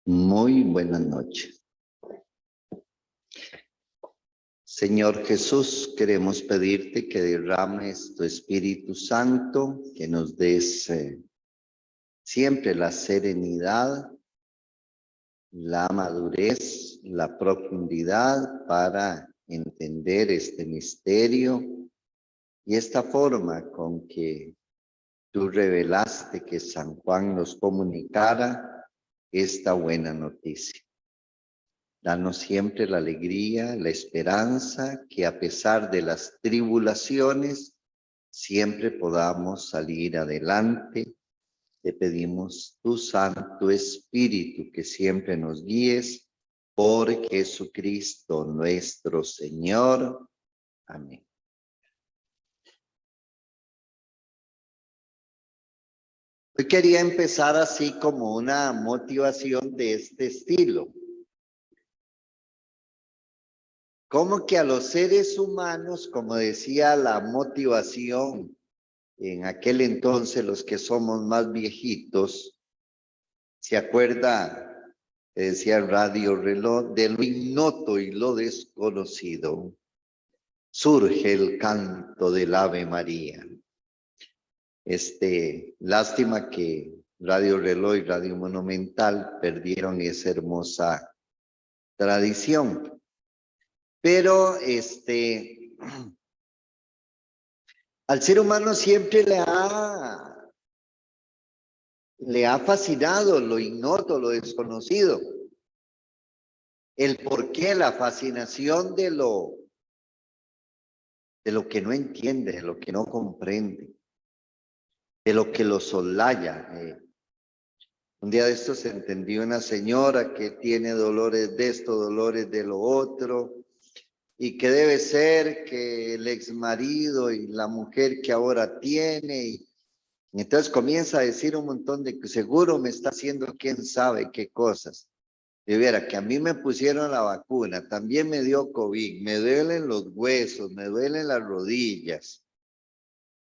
Muy buenas noches. Señor Jesús, queremos pedirte que derrames tu Espíritu Santo, que nos des siempre la serenidad, la madurez, la profundidad para entender este misterio y esta forma con que tú revelaste que San Juan nos comunicara esta buena noticia. Danos siempre la alegría, la esperanza, que a pesar de las tribulaciones, siempre podamos salir adelante. Te pedimos tu Santo Espíritu, que siempre nos guíes por Jesucristo nuestro Señor. Amén. Hoy quería empezar así como una motivación de este estilo. Como que a los seres humanos, como decía la motivación en aquel entonces, los que somos más viejitos, ¿se acuerda? Decía Radio Reloj, de lo ignoto y lo desconocido, surge el canto del Ave María. Lástima que Radio Reloj y Radio Monumental perdieron esa hermosa tradición. Pero al ser humano siempre le ha fascinado lo ignoto, lo desconocido. El por qué, la fascinación de lo que no entiende, de lo que no comprende, de lo que lo solaya. Un día de estos entendí una señora que tiene dolores de esto, dolores de lo otro, y que debe ser que el exmarido y la mujer que ahora tiene, y entonces comienza a decir un montón de que seguro me está haciendo quién sabe qué cosas. De veras, que a mí me pusieron la vacuna, también me dio COVID, me duelen los huesos, me duelen las rodillas.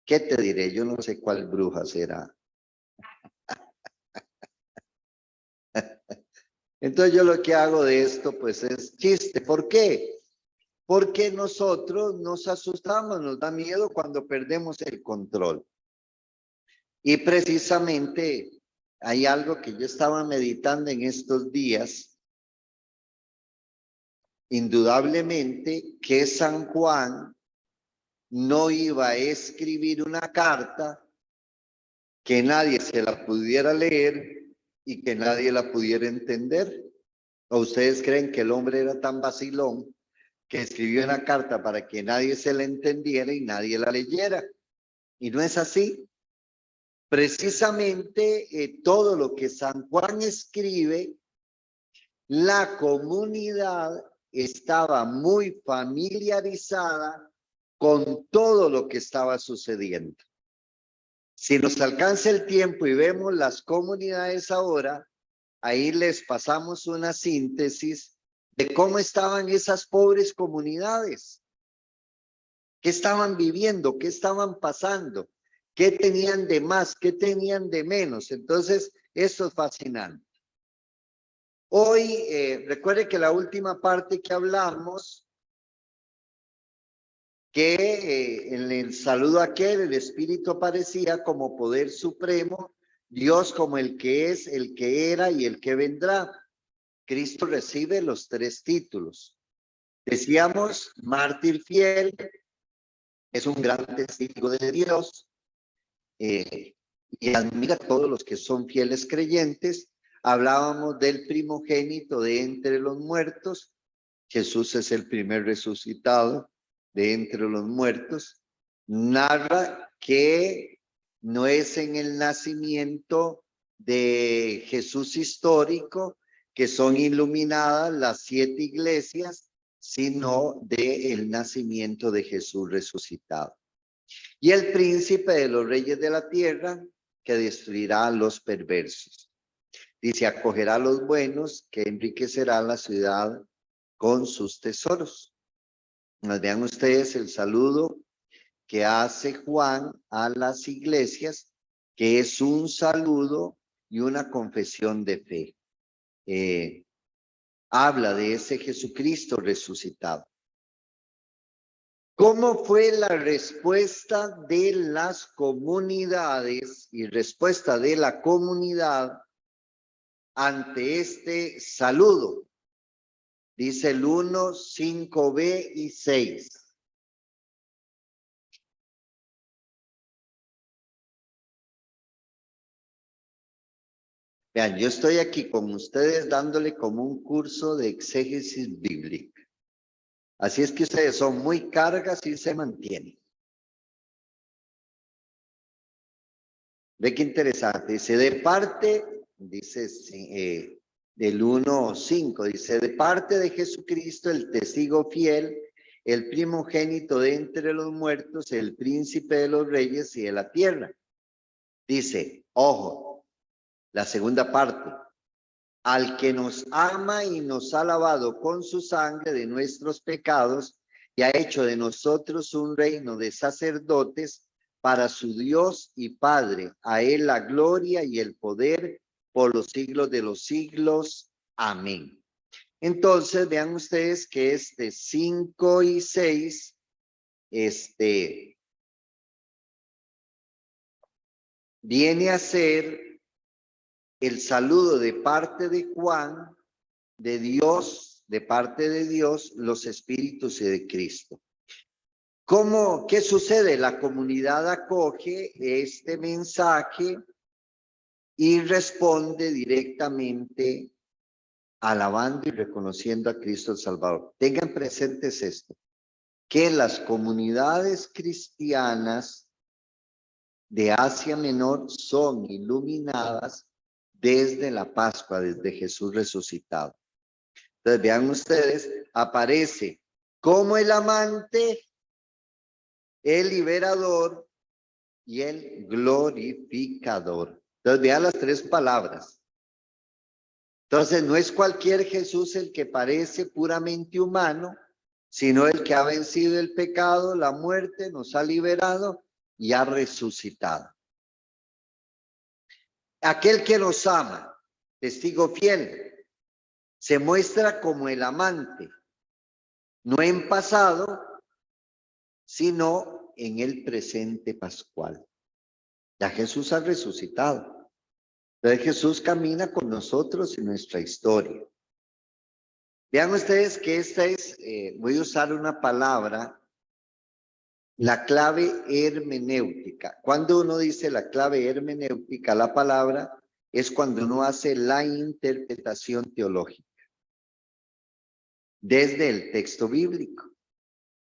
¿Qué te diré? Yo no sé cuál bruja será. Entonces yo lo que hago de esto pues es chiste. ¿Por qué? Porque nosotros nos asustamos, nos da miedo cuando perdemos el control. Y precisamente hay algo que yo estaba meditando en estos días. Indudablemente que San Juan no iba a escribir una carta que nadie se la pudiera leer y que nadie la pudiera entender. ¿O ustedes creen que el hombre era tan vacilón que escribió una carta para que nadie se la entendiera y nadie la leyera? Y no es así. Precisamente todo lo que San Juan escribe, la comunidad estaba muy familiarizada con todo lo que estaba sucediendo. Si nos alcanza el tiempo y vemos las comunidades ahora, ahí les pasamos una síntesis de cómo estaban esas pobres comunidades, qué estaban viviendo, qué estaban pasando, qué tenían de más, qué tenían de menos. Entonces, esto es fascinante. Hoy, recuerde que la última parte que hablamos, que en el saludo aquel, el Espíritu aparecía como poder supremo, Dios como el que es, el que era y el que vendrá. Cristo recibe los tres títulos. Decíamos, mártir fiel, es un gran testigo de Dios, y admira a todos los que son fieles creyentes. Hablábamos del primogénito de entre los muertos. Jesús es el primer resucitado de entre los muertos. Narra que no es en el nacimiento de Jesús histórico que son iluminadas las 7 iglesias, sino del nacimiento de Jesús resucitado. Y el príncipe de los reyes de la tierra, que destruirá a los perversos. Dice, acogerá a los buenos, que enriquecerá la ciudad con sus tesoros. Vean ustedes el saludo que hace Juan a las iglesias, que es un saludo y una confesión de fe. habla de ese Jesucristo resucitado. ¿Cómo fue la respuesta de las comunidades y respuesta de la comunidad ante este saludo? Dice el 1, 5b y 6. Vean, yo estoy aquí con ustedes dándole como un curso de exégesis bíblica. Así es que ustedes son muy cargas y se mantienen. Ve qué interesante. Dice, de parte, dice del 1:5, dice, de parte de Jesucristo, el testigo fiel, el primogénito de entre los muertos, el príncipe de los reyes y de la tierra. Dice, ojo, la segunda parte, al que nos ama y nos ha lavado con su sangre de nuestros pecados y ha hecho de nosotros un reino de sacerdotes para su Dios y Padre. A él la gloria y el poder por los siglos de los siglos. Amén. Entonces, vean ustedes que 5 y 6, viene a ser el saludo de parte de Juan, de Dios, de parte de Dios, los espíritus y de Cristo. ¿Qué sucede? La comunidad acoge este mensaje y responde directamente alabando y reconociendo a Cristo el Salvador. Tengan presentes esto, que las comunidades cristianas de Asia Menor son iluminadas desde la Pascua, desde Jesús resucitado. Entonces vean ustedes, aparece como el amante, el liberador y el glorificador. Entonces vean las tres palabras. Entonces no es cualquier Jesús el que parece puramente humano, sino el que ha vencido el pecado, la muerte, nos ha liberado y ha resucitado. Aquel que nos ama, testigo fiel, se muestra como el amante, no en pasado, sino en el presente pascual. Ya Jesús ha resucitado. Entonces Jesús camina con nosotros en nuestra historia. Vean ustedes que esta es, voy a usar una palabra, la clave hermenéutica. Cuando uno dice la clave hermenéutica, la palabra es cuando uno hace la interpretación teológica desde el texto bíblico.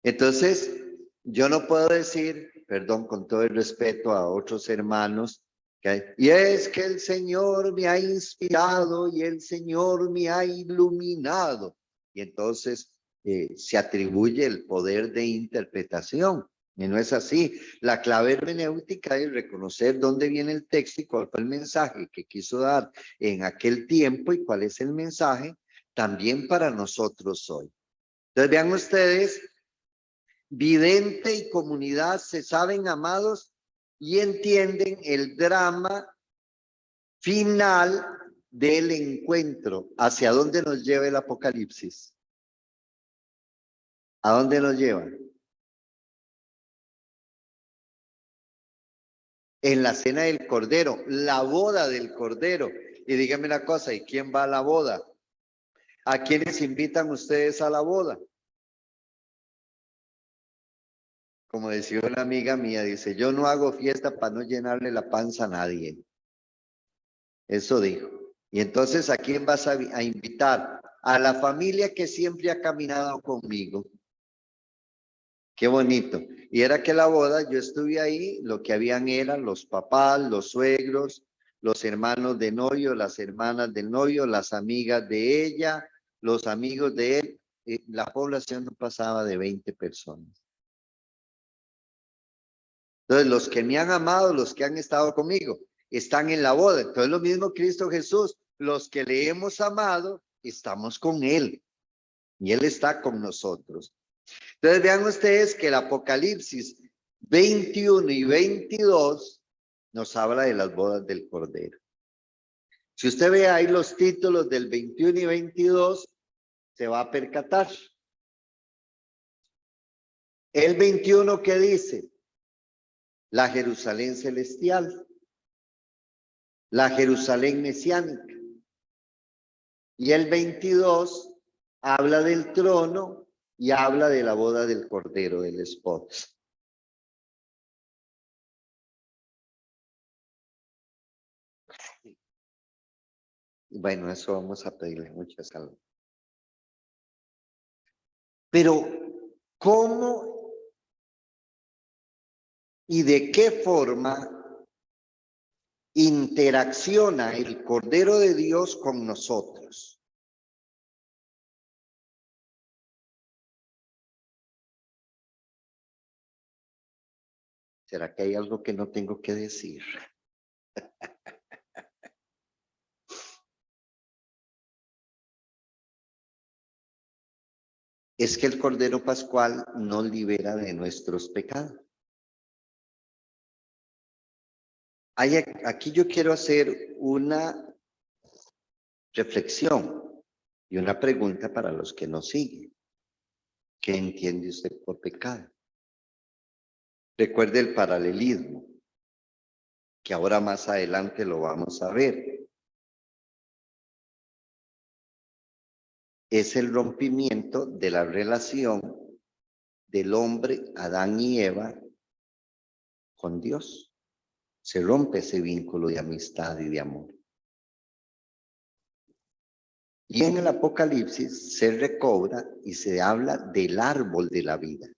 Entonces, yo no puedo decir, perdón, con todo el respeto a otros hermanos, y es que el Señor me ha inspirado y el Señor me ha iluminado. Y entonces se atribuye el poder de interpretación. Y no es así. La clave hermenéutica es reconocer dónde viene el texto y cuál fue el mensaje que quiso dar en aquel tiempo y cuál es el mensaje también para nosotros hoy. Entonces vean ustedes, vidente y comunidad se saben amados y entienden el drama final del encuentro. ¿Hacia dónde nos lleva el Apocalipsis? ¿A dónde nos lleva? En la cena del Cordero, la boda del Cordero. Y díganme una cosa, ¿y quién va a la boda? ¿A quiénes invitan ustedes a la boda? Como decía una amiga mía, dice, yo no hago fiesta para no llenarle la panza a nadie. Eso dijo. Y entonces, ¿a quién vas a invitar? A la familia que siempre ha caminado conmigo. Qué bonito. Y era que la boda, yo estuve ahí, lo que habían eran los papás, los suegros, los hermanos de novio, las hermanas del novio, las amigas de ella, los amigos de él. La población no pasaba de 20 personas. Entonces, los que me han amado, los que han estado conmigo, están en la boda. Entonces, lo mismo Cristo Jesús, los que le hemos amado, estamos con Él. Y Él está con nosotros. Entonces, vean ustedes que el Apocalipsis 21 y 22 nos habla de las bodas del Cordero. Si usted ve ahí los títulos del 21 y 22, se va a percatar. El 21, ¿qué dice? La Jerusalén celestial, la Jerusalén mesiánica. Y el 22 habla del trono y habla de la boda del Cordero, del esposo. Bueno, eso vamos a pedirle mucha salud. Pero, ¿cómo y de qué forma interacciona el Cordero de Dios con nosotros? ¿Será que hay algo que no tengo que decir? Es que el Cordero Pascual nos libera de nuestros pecados. Aquí yo quiero hacer una reflexión y una pregunta para los que nos siguen. ¿Qué entiende usted por pecado? Recuerde el paralelismo, que ahora más adelante lo vamos a ver. Es el rompimiento de la relación del hombre, Adán y Eva, con Dios. Se rompe ese vínculo de amistad y de amor. Y en el Apocalipsis se recobra y se habla del árbol de la vida.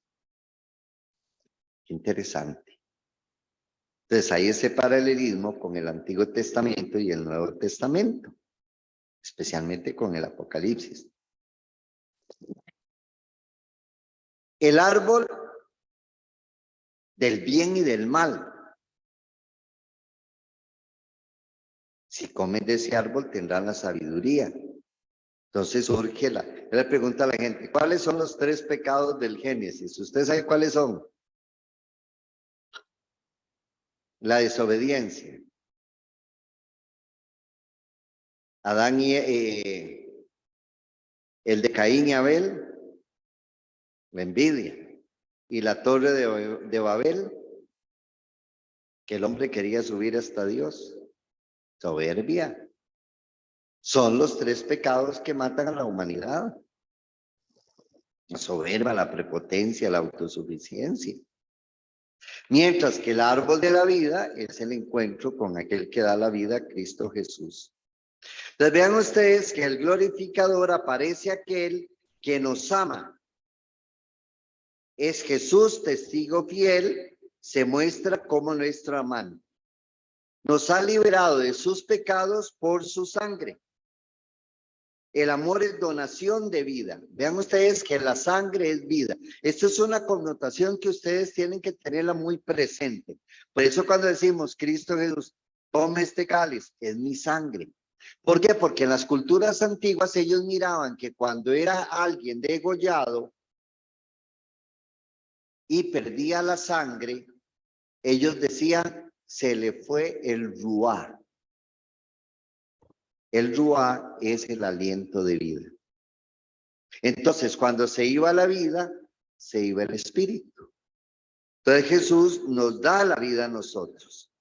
Qué interesante. Entonces hay ese paralelismo con el Antiguo Testamento y el Nuevo Testamento, especialmente con el Apocalipsis. El árbol del bien y del mal. Si comen de ese árbol tendrán la sabiduría. Entonces surge le pregunta a la gente, ¿cuáles son los 3 pecados del Génesis? ¿Usted sabe cuáles son? La desobediencia. Adán y el de Caín y Abel, la envidia. Y la torre de Babel, que el hombre quería subir hasta Dios. Soberbia. Son los 3 pecados que matan a la humanidad. La soberbia, la prepotencia, la autosuficiencia. Mientras que el árbol de la vida es el encuentro con aquel que da la vida, Cristo Jesús. Entonces vean ustedes que el glorificador aparece aquel que nos ama. Es Jesús, testigo fiel, se muestra como nuestro amante. Nos ha liberado de sus pecados por su sangre. El amor es donación de vida. Vean ustedes que la sangre es vida. Esto es una connotación que ustedes tienen que tenerla muy presente. Por eso cuando decimos Cristo Jesús, tome este cáliz, es mi sangre. ¿Por qué? Porque en las culturas antiguas ellos miraban que cuando era alguien degollado y perdía la sangre, ellos decían, se le fue el ruá. El ruá es el aliento de vida. Entonces, cuando se iba la vida, se iba el espíritu. Entonces Jesús nos da la vida a nosotros.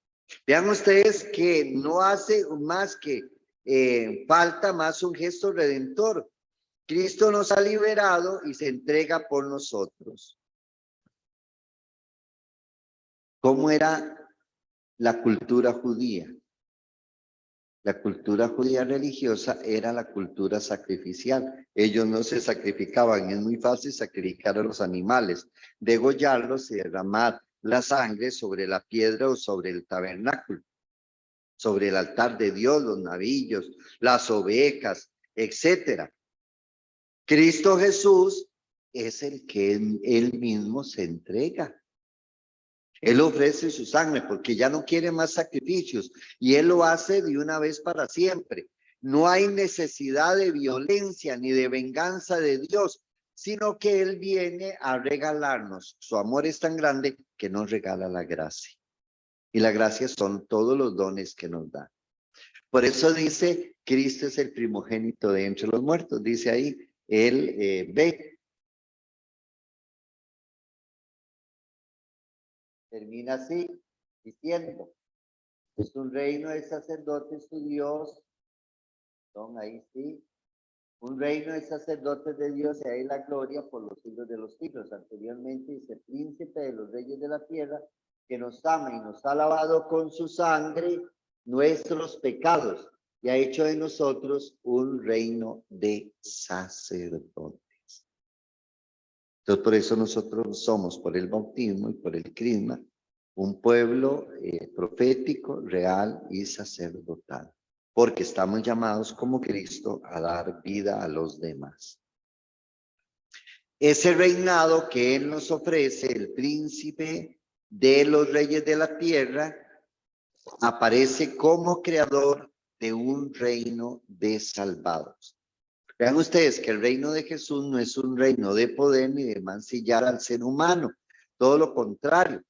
Vean ustedes que no hace más que falta más un gesto redentor. Cristo nos ha liberado y se entrega por nosotros. ¿Cómo era la cultura judía? La cultura judía religiosa era la cultura sacrificial. Ellos no se sacrificaban. Es muy fácil sacrificar a los animales, degollarlos y derramar la sangre sobre la piedra o sobre el tabernáculo, sobre el altar de Dios, los navillos, las ovejas, etcétera. Cristo Jesús es el que él mismo se entrega. Él ofrece su sangre porque ya no quiere más sacrificios y Él lo hace de una vez para siempre. No hay necesidad de violencia ni de venganza de Dios, sino que Él viene a regalarnos. Su amor es tan grande que nos regala la gracia. Y la gracia son todos los dones que nos da. Por eso dice, Cristo es el primogénito de entre los muertos. Dice ahí, él ve. Termina así, diciendo, es un reino de sacerdotes su Dios. Son ahí sí. Un reino de sacerdotes de Dios y ahí la gloria por los siglos de los siglos. Anteriormente dice, príncipe de los reyes de la tierra, que nos ama y nos ha lavado con su sangre nuestros pecados y ha hecho de nosotros un reino de sacerdotes. Entonces, por eso nosotros somos, por el bautismo y por el crisma, un pueblo profético, real y sacerdotal, porque estamos llamados como Cristo a dar vida a los demás. Ese reinado que Él nos ofrece, el príncipe de los reyes de la tierra, aparece como creador de un reino de salvados. Vean ustedes que el reino de Jesús no es un reino de poder ni de mancillar al ser humano, todo lo contrario.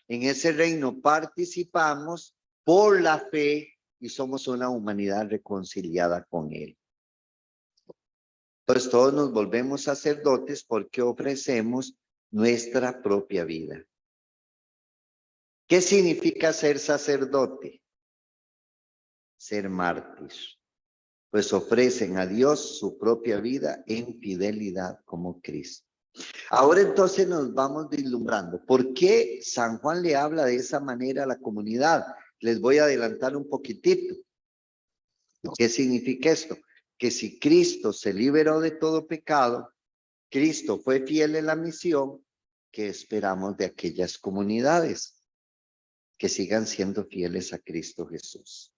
En ese reino participamos por la fe y somos una humanidad reconciliada con Él. Entonces todos nos volvemos sacerdotes porque ofrecemos nuestra propia vida. ¿Qué significa ser sacerdote? Ser mártir. Pues ofrecen a Dios su propia vida en fidelidad como Cristo. Ahora entonces nos vamos vislumbrando. ¿Por qué San Juan le habla de esa manera a la comunidad? Les voy a adelantar un poquitito. ¿Qué significa esto? Que si Cristo se liberó de todo pecado, Cristo fue fiel en la misión, ¿qué esperamos de aquellas comunidades? Que sigan siendo fieles a Cristo Jesús.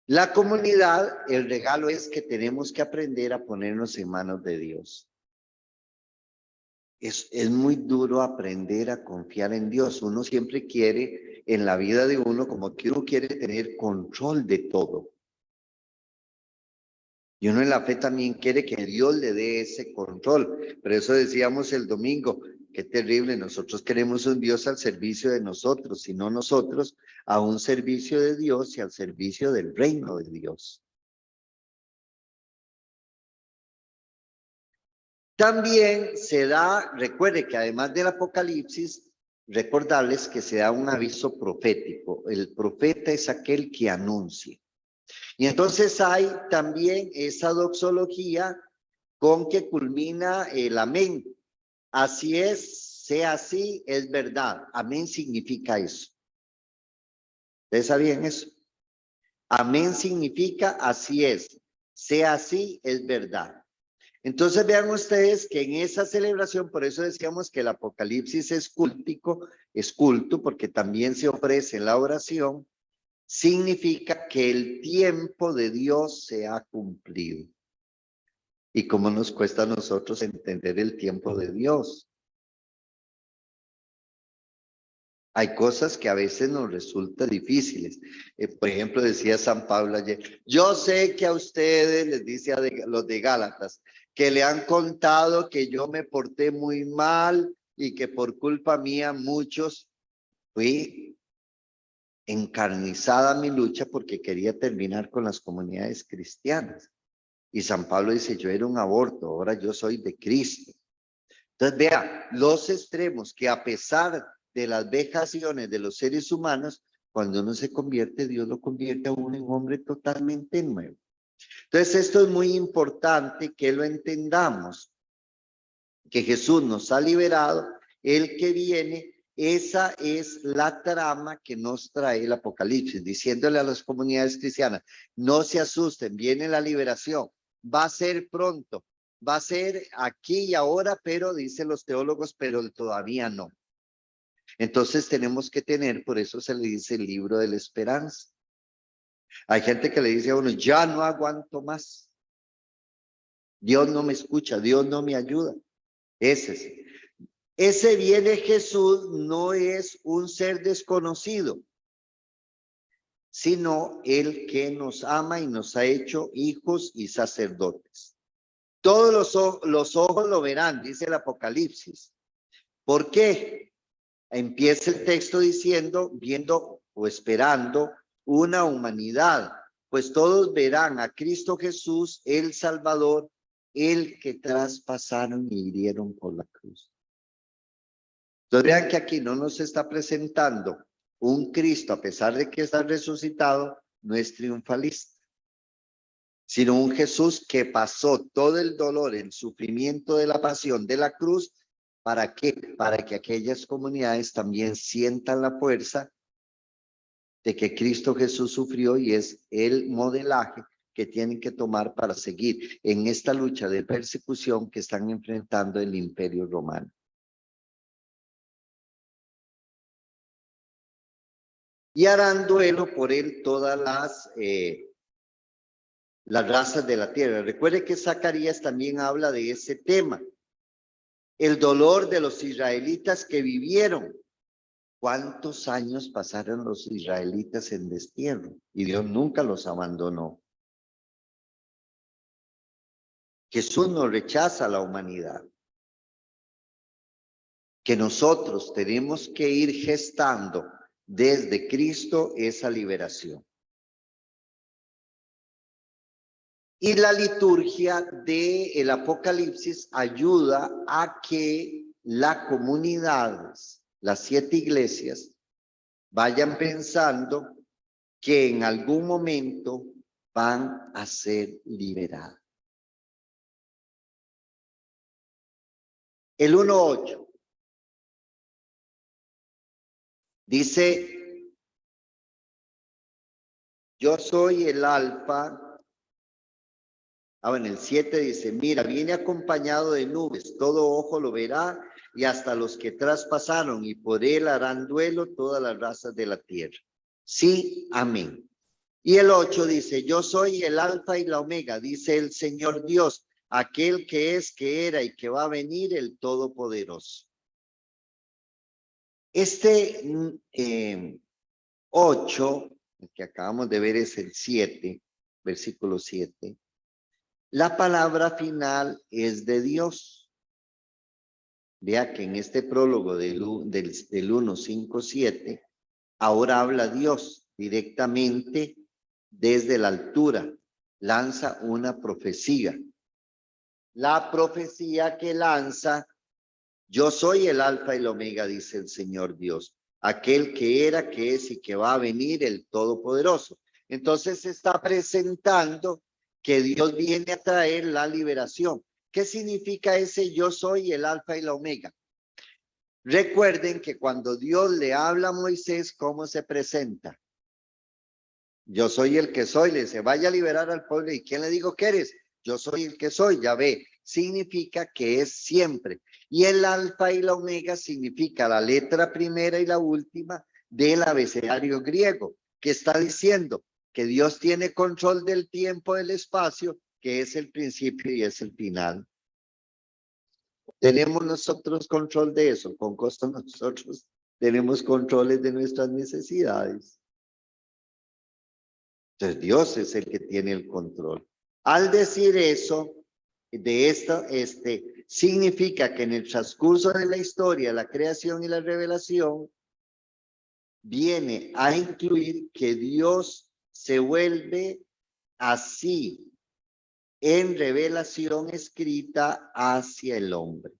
La comunidad, el regalo es que tenemos que aprender a ponernos en manos de Dios. Es muy duro aprender a confiar en Dios. Uno siempre quiere, en la vida de uno, como que uno quiere tener control de todo. Y uno en la fe también quiere que Dios le dé ese control. Por eso decíamos el domingo, qué terrible, nosotros queremos un Dios al servicio de nosotros, sino nosotros a un servicio de Dios y al servicio del reino de Dios. También se da, recuerde que además del Apocalipsis, recordarles que se da un aviso profético. El profeta es aquel que anuncia. Y entonces hay también esa doxología con que culmina el amén. Así es, sea así, es verdad. Amén significa eso. ¿Ustedes sabían eso? Amén significa así es, sea así, es verdad. Entonces vean ustedes que en esa celebración, por eso decíamos que el Apocalipsis es cultico, es culto, porque también se ofrece la oración, significa que el tiempo de Dios se ha cumplido. ¿Y cómo nos cuesta a nosotros entender el tiempo de Dios? Hay cosas que a veces nos resultan difíciles. Por ejemplo, decía San Pablo ayer, yo sé que a ustedes, les dice a los de Gálatas, que le han contado que yo me porté muy mal y que por culpa mía muchos fui encarnizada mi lucha porque quería terminar con las comunidades cristianas. Y San Pablo dice, yo era un aborto, ahora yo soy de Cristo. Entonces, vea, los extremos que a pesar de las vejaciones de los seres humanos, cuando uno se convierte, Dios lo convierte a uno en hombre totalmente nuevo. Entonces, esto es muy importante que lo entendamos, que Jesús nos ha liberado, el que viene, esa es la trama que nos trae el Apocalipsis, diciéndole a las comunidades cristianas, no se asusten, viene la liberación, va a ser pronto, va a ser aquí y ahora, pero dicen los teólogos, pero todavía no. Entonces tenemos que tener, por eso se le dice el libro de la esperanza. Hay gente que le dice a uno, ya no aguanto más. Dios no me escucha, Dios no me ayuda. Ese viene Jesús no es un ser desconocido, sino el que nos ama y nos ha hecho hijos y sacerdotes. Todos los ojos lo verán, dice el Apocalipsis. ¿Por qué? Empieza el texto diciendo, viendo o esperando una humanidad, pues todos verán a Cristo Jesús, el Salvador, el que traspasaron y hirieron por la cruz. Entonces vean que aquí no nos está presentando un Cristo, a pesar de que está resucitado, no es triunfalista, sino un Jesús que pasó todo el dolor, el sufrimiento de la pasión de la cruz. ¿Para qué? Para que aquellas comunidades también sientan la fuerza de que Cristo Jesús sufrió y es el modelaje que tienen que tomar para seguir en esta lucha de persecución que están enfrentando el Imperio Romano. Y harán duelo por él todas las razas de la tierra. Recuerde que Zacarías también habla de ese tema. El dolor de los israelitas que vivieron. ¿Cuántos años pasaron los israelitas en destierro? Y Dios nunca los abandonó. Jesús no rechaza a la humanidad. Que nosotros tenemos que ir gestando desde Cristo esa liberación. Y la liturgia del Apocalipsis ayuda a que las comunidades, las 7 iglesias, vayan pensando que en algún momento van a ser liberadas. El 1:8 dice, yo soy el alfa. Bueno, el 7 dice, mira, viene acompañado de nubes, todo ojo lo verá, y hasta los que traspasaron, y por él harán duelo todas las razas de la tierra. Sí, amén. Y el 8 dice, yo soy el alfa y la omega, dice el Señor Dios, aquel que es, que era y que va a venir, el Todopoderoso. Este 8, el que acabamos de ver es el 7, versículo 7. La palabra final es de Dios. Vea que en este prólogo del 1, 5, 7, ahora habla Dios directamente desde la altura. Lanza una profecía. La profecía que lanza, yo soy el alfa y el omega, dice el Señor Dios. Aquel que era, que es y que va a venir, el Todopoderoso. Entonces se está presentando que Dios viene a traer la liberación. ¿Qué significa ese yo soy el alfa y la omega? Recuerden que cuando Dios le habla a Moisés, ¿cómo se presenta? Yo soy el que soy, le dice, vaya a liberar al pueblo. ¿Y quién le digo que eres? Yo soy el que soy, ya ve. Significa que es siempre. Y el alfa y la omega significa la letra primera y la última del abecedario griego, que está diciendo que Dios tiene control del tiempo, del espacio, que es el principio y es el final. ¿Tenemos nosotros control de eso? Con costo nosotros tenemos controles de nuestras necesidades. Entonces Dios es el que tiene el control. Al decir eso, de esto, significa que en el transcurso de la historia, la creación y la revelación, viene a incluir que Dios se vuelve así en revelación escrita hacia el hombre.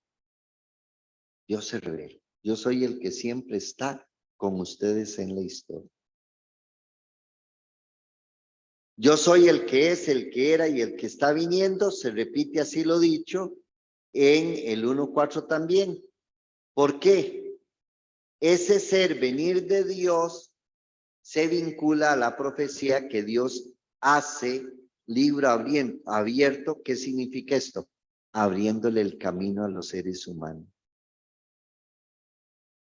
Dios se revela. Yo soy el que siempre está con ustedes en la historia. Yo soy el que es, el que era y el que está viniendo. Se repite así lo dicho en el 1:4 también. ¿Por qué? Ese ser, venir de Dios, se vincula a la profecía que Dios hace, libro abierto. ¿Qué significa esto? Abriéndole el camino a los seres humanos.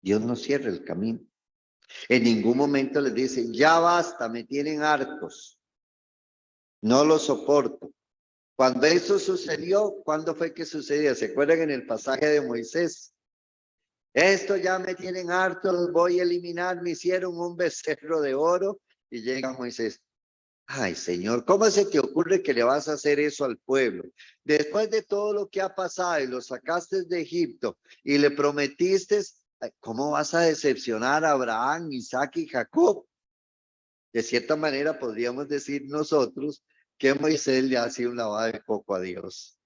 Dios no cierra el camino. En ningún momento les dice, ya basta, me tienen hartos. No lo soporto. Cuando eso sucedió, ¿cuándo fue que sucedió? ¿Se acuerdan en el pasaje de Moisés? Esto ya me tienen harto, los voy a eliminar. Me hicieron un becerro de oro. Y llega Moisés. Ay, Señor, ¿cómo se te ocurre que le vas a hacer eso al pueblo? Después de todo lo que ha pasado y lo sacaste de Egipto y le prometiste, ¿cómo vas a decepcionar a Abraham, Isaac y Jacob? De cierta manera podríamos decir nosotros que Moisés le hace un lavado de coco a Dios.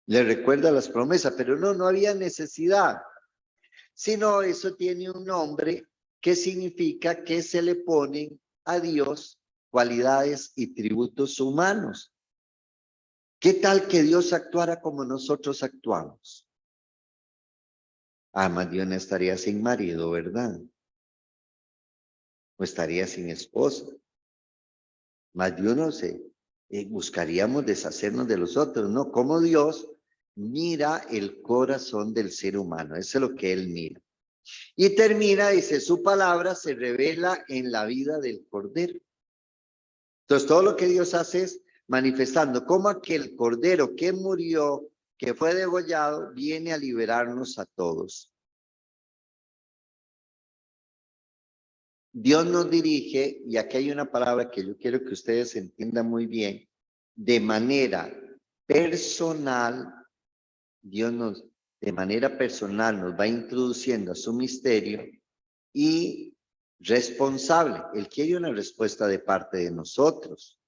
Le recuerda las promesas, pero no había necesidad. Sino eso tiene un nombre que significa que se le ponen a Dios cualidades y tributos humanos. ¿Qué tal que Dios actuara como nosotros actuamos? Más Dios no estaría sin marido, ¿verdad? O estaría sin esposa. Más Dios no sé, buscaríamos deshacernos de los otros, ¿no? Como Dios mira el corazón del ser humano, eso es lo que Él mira. Y termina, dice, su palabra se revela en la vida del Cordero. Entonces, todo lo que Dios hace es manifestando cómo aquel Cordero que murió, que fue degollado, viene a liberarnos a todos. Dios nos dirige, y aquí hay una palabra que yo quiero que ustedes entiendan muy bien, de manera personal, de manera personal nos va introduciendo a su misterio y responsable. Él quiere una respuesta de parte de nosotros.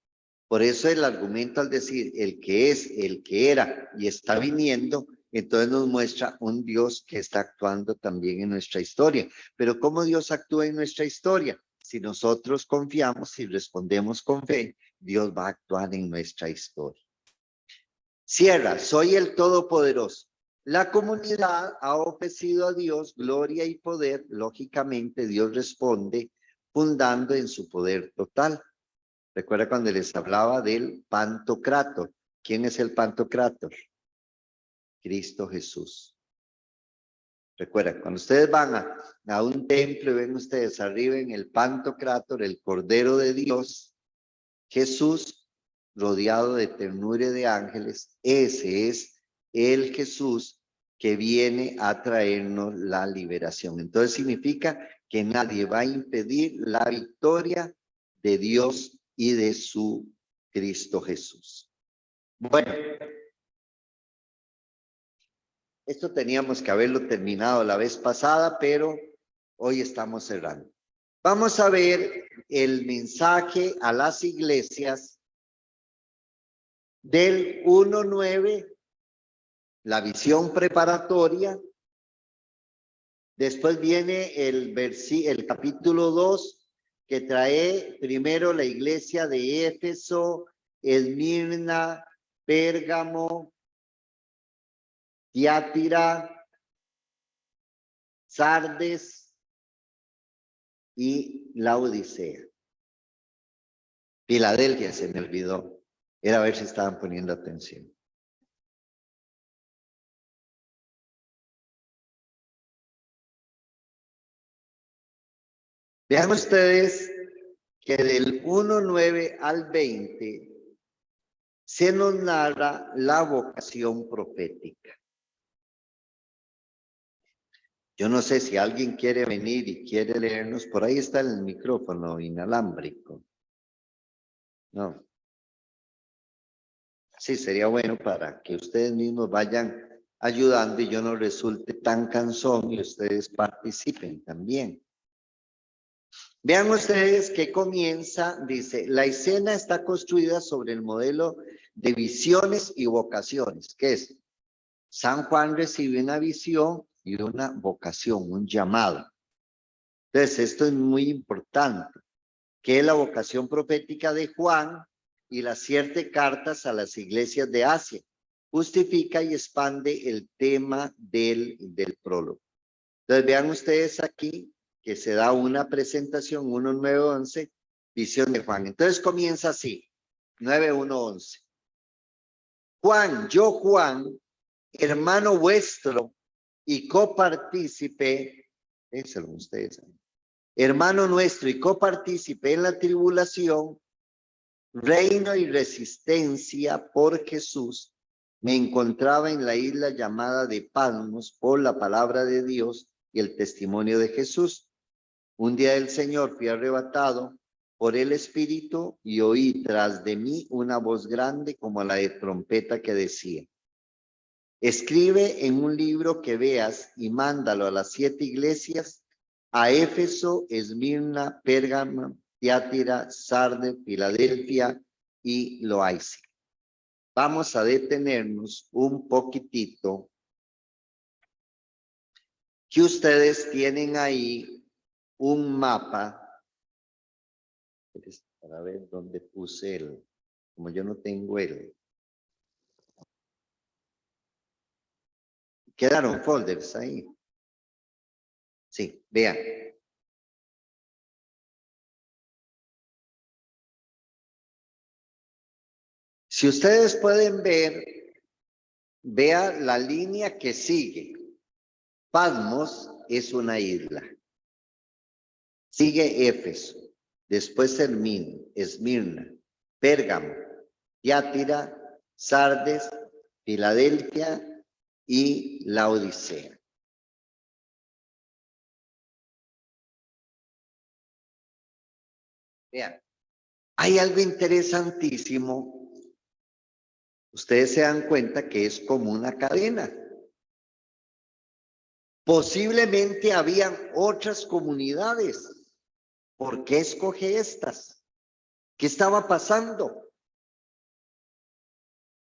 Por eso el argumento al decir el que es, el que era y está viniendo, entonces nos muestra un Dios que está actuando también en nuestra historia. Pero ¿cómo Dios actúa en nuestra historia? Si nosotros confiamos y respondemos con fe, Dios va a actuar en nuestra historia. Cierra, soy el Todopoderoso. La comunidad ha ofrecido a Dios gloria y poder. Lógicamente, Dios responde fundando en su poder total. Recuerda cuando les hablaba del Pantocrátor. ¿Quién es el Pantocrátor? Cristo Jesús. Recuerda, cuando ustedes van a un templo y ven ustedes arriba en el Pantocrátor, el Cordero de Dios, Jesús rodeado de ternura y de ángeles, ese es el Jesús que viene a traernos la liberación. Entonces significa que nadie va a impedir la victoria de Dios y de su Cristo Jesús. Bueno, esto teníamos que haberlo terminado la vez pasada, pero hoy estamos cerrando. Vamos a ver el mensaje a las iglesias del 1:9, la visión preparatoria. Después viene el capítulo 2, que trae primero la iglesia de Éfeso, Esmirna, Pérgamo, Tiatira, Sardes y Laodicea. Filadelfia se me olvidó. Era a ver si estaban poniendo atención. Vean ustedes que del 1:9 al 20 se nos narra la vocación profética. Yo no sé si alguien quiere venir y quiere leernos. Por ahí está el micrófono inalámbrico. No. Sí, sería bueno para que ustedes mismos vayan ayudando y yo no resulte tan cansón y ustedes participen también. Vean ustedes que comienza, dice, la escena está construida sobre el modelo de visiones y vocaciones. ¿Qué es? San Juan recibe una visión y una vocación, un llamado. Entonces, esto es muy importante, que es la vocación profética de Juan y las 7 cartas a las iglesias de Asia. Justifica y expande el tema del prólogo. Entonces, vean ustedes aquí que se da una presentación, 1:9-11, visión de Juan. Entonces comienza así, 9:1-11. Juan, yo Juan, hermano vuestro y copartícipe, déjenlo ustedes, hermano nuestro y copartícipe en la tribulación, reino y resistencia por Jesús, me encontraba en la isla llamada de Patmos por la palabra de Dios y el testimonio de Jesús. Un día el Señor fui arrebatado por el Espíritu y oí tras de mí una voz grande como la de trompeta que decía: escribe en un libro que veas y mándalo a las 7 iglesias, a Éfeso, Esmirna, Pérgamo, Tiatira, Sardes, Filadelfia y Loaiza. Vamos a detenernos un poquitito, que ustedes tienen ahí un mapa, para ver dónde puse el, como yo no tengo el, quedaron folders ahí. Sí, vean. Si ustedes pueden ver, vea la línea que sigue. Patmos es una isla. Sigue Éfeso, después Esmirna, Pérgamo, Tiátira, Sardes, Filadelfia y Laodicea. Vean, hay algo interesantísimo. Ustedes se dan cuenta que es como una cadena. Posiblemente habían otras comunidades. ¿Por qué escoge estas? ¿Qué estaba pasando?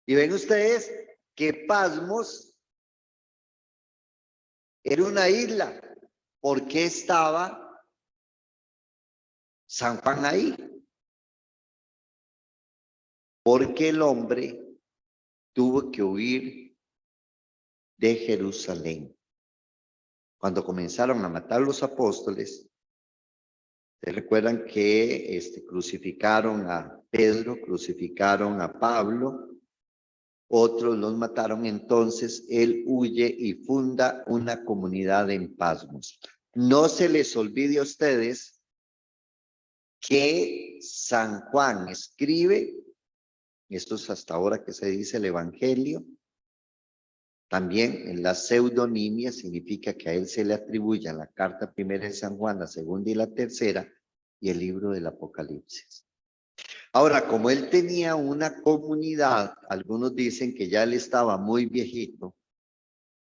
Y ven ustedes que Patmos era una isla. ¿Por qué estaba San Juan ahí? Porque el hombre tuvo que huir de Jerusalén. Cuando comenzaron a matar los apóstoles, ¿se recuerdan que crucificaron a Pedro, crucificaron a Pablo? Otros los mataron, entonces él huye y funda una comunidad en Patmos. No se les olvide a ustedes que San Juan escribe, esto es hasta ahora que se dice el Evangelio, también en la pseudonimia significa que a él se le atribuye la carta primera de San Juan, la segunda y la tercera, y el libro del Apocalipsis. Ahora, como él tenía una comunidad, algunos dicen que ya él estaba muy viejito,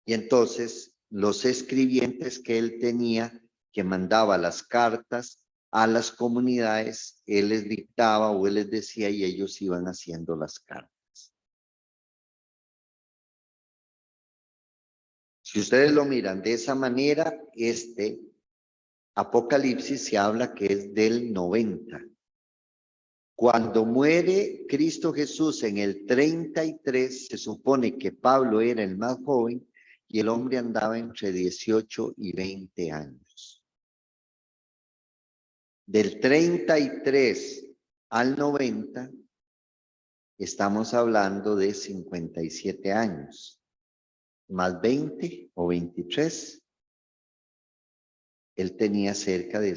y entonces los escribientes que él tenía, que mandaba las cartas a las comunidades, él les dictaba o él les decía y ellos iban haciendo las cartas. Si ustedes lo miran de esa manera, Apocalipsis se habla que es del 90. Cuando muere Cristo Jesús en el 33, se supone que Pablo era el más joven y el hombre andaba entre 18 y 20 años. Del 33 al 90, estamos hablando de 57 años, más 20 o 23. Él tenía cerca de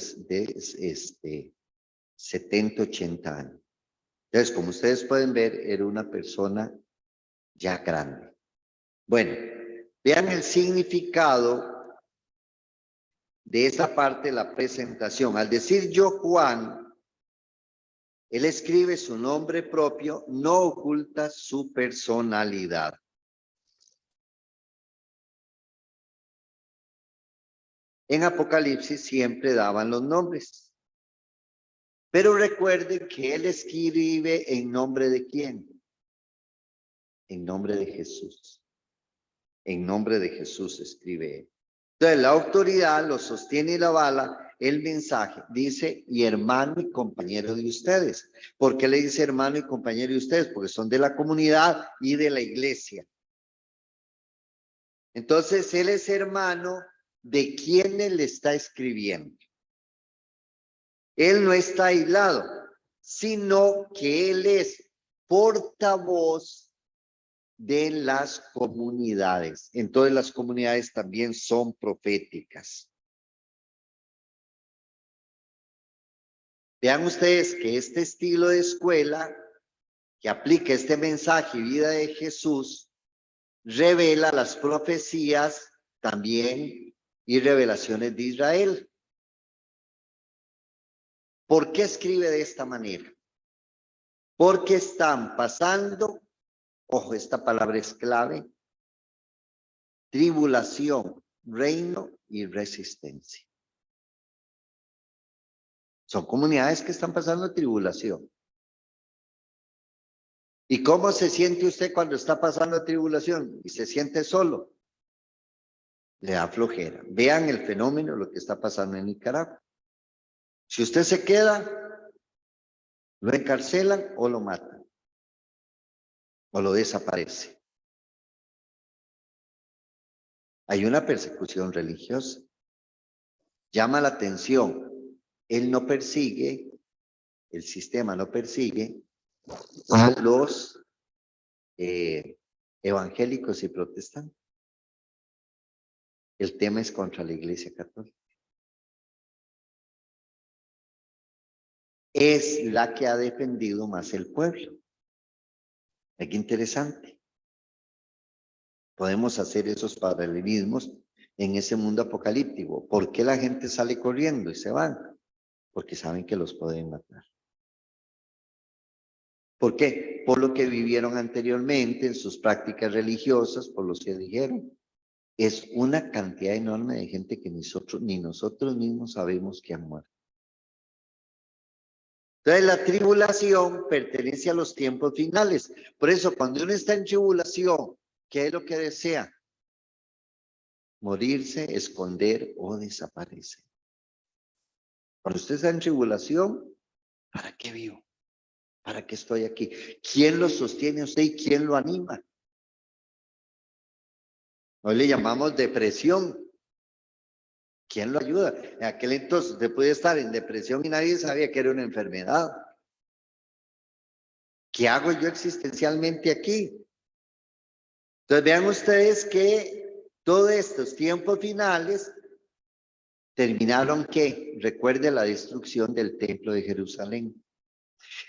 70, 80 años. Entonces, como ustedes pueden ver, era una persona ya grande. Bueno, vean el significado de esa parte de la presentación. Al decir yo, Juan, él escribe su nombre propio, no oculta su personalidad. En Apocalipsis siempre daban los nombres. Pero recuerden que él escribe en nombre de quién. En nombre de Jesús. En nombre de Jesús escribe él. Entonces la autoridad lo sostiene y la avala el mensaje. Dice, y hermano y compañero de ustedes. ¿Por qué le dice hermano y compañero de ustedes? Porque son de la comunidad y de la iglesia. Entonces él es hermano de quienes le está escribiendo. Él no está aislado, sino que él es portavoz de las comunidades. Entonces las comunidades también son proféticas. Vean ustedes que este estilo de escuela que aplica este mensaje y vida de Jesús revela las profecías también y revelaciones de Israel. ¿Por qué escribe de esta manera? Porque están pasando, ojo, esta palabra es clave, tribulación, reino y resistencia. Son comunidades que están pasando tribulación. ¿Y cómo se siente usted cuando está pasando tribulación y se siente solo? Le da flojera. Vean el fenómeno, lo que está pasando en Nicaragua. Si usted se queda, lo encarcelan o lo matan. O lo desaparece. Hay una persecución religiosa. Llama la atención. Él no persigue, el sistema no persigue a los evangélicos y protestantes. El tema es contra la Iglesia Católica. Es la que ha defendido más el pueblo. Qué interesante. Podemos hacer esos paralelismos en ese mundo apocalíptico. ¿Por qué la gente sale corriendo y se van? Porque saben que los pueden matar. ¿Por qué? Por lo que vivieron anteriormente en sus prácticas religiosas, por lo que dijeron. Es una cantidad enorme de gente que ni nosotros mismos sabemos que han muerto. Entonces la tribulación pertenece a los tiempos finales. Por eso cuando uno está en tribulación, ¿qué es lo que desea? Morirse, esconder o desaparecer. Cuando usted está en tribulación, ¿para qué vivo? ¿Para qué estoy aquí? ¿Quién lo sostiene a usted y quién lo anima? Hoy le llamamos depresión. ¿Quién lo ayuda? En aquel entonces usted puede estar en depresión y nadie sabía que era una enfermedad. ¿Qué hago yo existencialmente aquí? Entonces vean ustedes que todos estos tiempos finales terminaron que, recuerde la destrucción del templo de Jerusalén.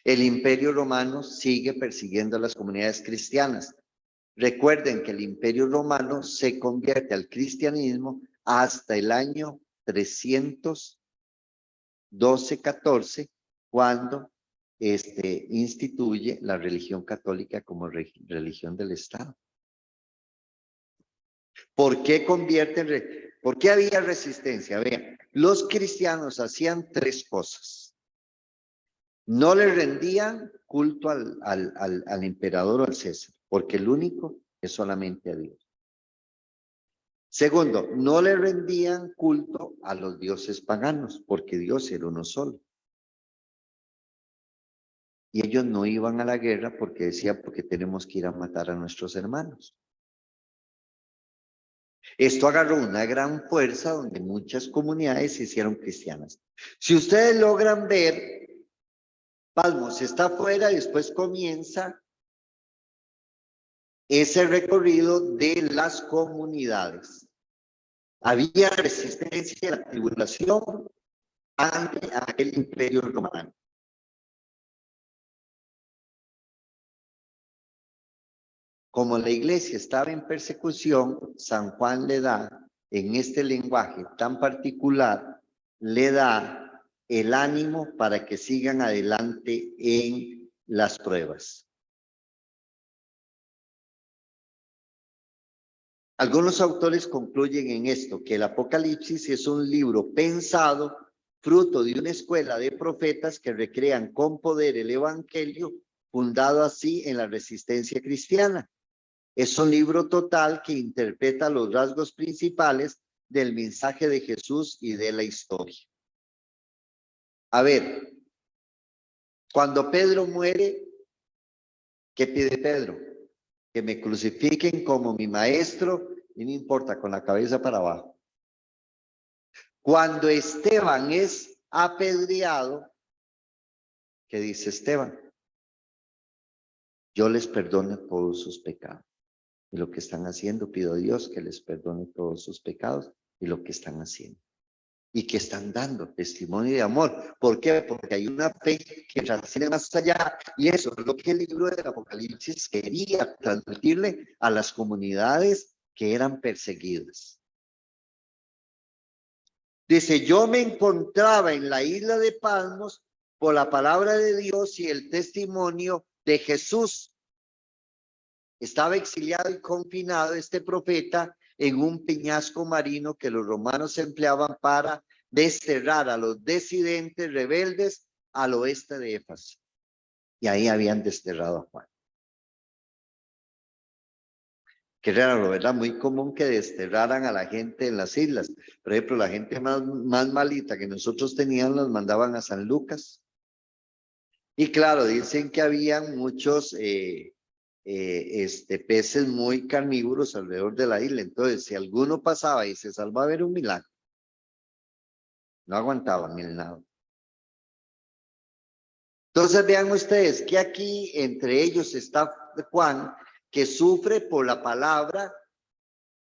El Imperio Romano sigue persiguiendo a las comunidades cristianas. Recuerden que el Imperio Romano se convierte al cristianismo hasta el año 312-14, cuando instituye la religión católica como religión del Estado. ¿Por qué ¿Por qué había resistencia? Vean, los cristianos hacían tres cosas. No le rendían culto al emperador o al César, porque el único es solamente a Dios. Segundo, no le rendían culto a los dioses paganos, porque Dios era uno solo. Y ellos no iban a la guerra porque decían, porque tenemos que ir a matar a nuestros hermanos. Esto agarró una gran fuerza donde muchas comunidades se hicieron cristianas. Si ustedes logran ver, Palmos está afuera y después comienza ese recorrido de las comunidades. Había resistencia a la tribulación ante aquel imperio romano. Como la iglesia estaba en persecución, San Juan le da, en este lenguaje tan particular, le da el ánimo para que sigan adelante en las pruebas. Algunos autores concluyen en esto, que el Apocalipsis es un libro pensado, fruto de una escuela de profetas que recrean con poder el Evangelio, fundado así en la resistencia cristiana. Es un libro total que interpreta los rasgos principales del mensaje de Jesús y de la historia. A ver, cuando Pedro muere, ¿qué pide Pedro? Que me crucifiquen como mi maestro y no importa, con la cabeza para abajo. Cuando Esteban es apedreado, ¿qué dice Esteban? Yo les perdono todos sus pecados. Y lo que están haciendo, pido a Dios que les perdone todos sus pecados y lo que están haciendo. Y que están dando testimonio de amor. ¿Por qué? Porque hay una fe que trasciende más allá. Y eso es lo que el libro del Apocalipsis quería transmitirle a las comunidades que eran perseguidas. Dice, yo me encontraba en la isla de Patmos por la palabra de Dios y el testimonio de Jesús. Estaba exiliado y confinado este profeta en un peñasco marino que los romanos empleaban para desterrar a los disidentes rebeldes al oeste de Éfeso. Y ahí habían desterrado a Juan. Qué raro, ¿verdad? Muy común que desterraran a la gente en las islas. Por ejemplo, la gente más malita que nosotros teníamos los mandaban a San Lucas. Y claro, dicen que habían muchos peces muy carnívoros alrededor de la isla. Entonces, si alguno pasaba y se salvaba, era un milagro. No aguantaban el nado. Entonces, vean ustedes que aquí entre ellos está Juan, que sufre por la palabra,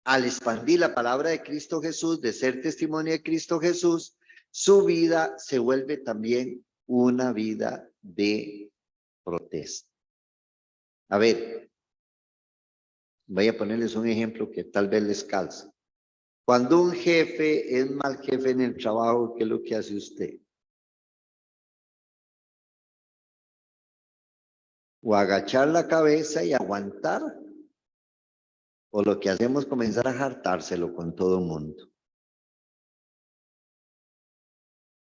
al expandir la palabra de Cristo Jesús, de ser testimonio de Cristo Jesús, su vida se vuelve también una vida de protesta. A ver, voy a ponerles un ejemplo que tal vez les calce. Cuando un jefe es mal jefe en el trabajo, ¿qué es lo que hace usted? O agachar la cabeza y aguantar, o lo que hacemos es comenzar a hartárselo con todo el mundo.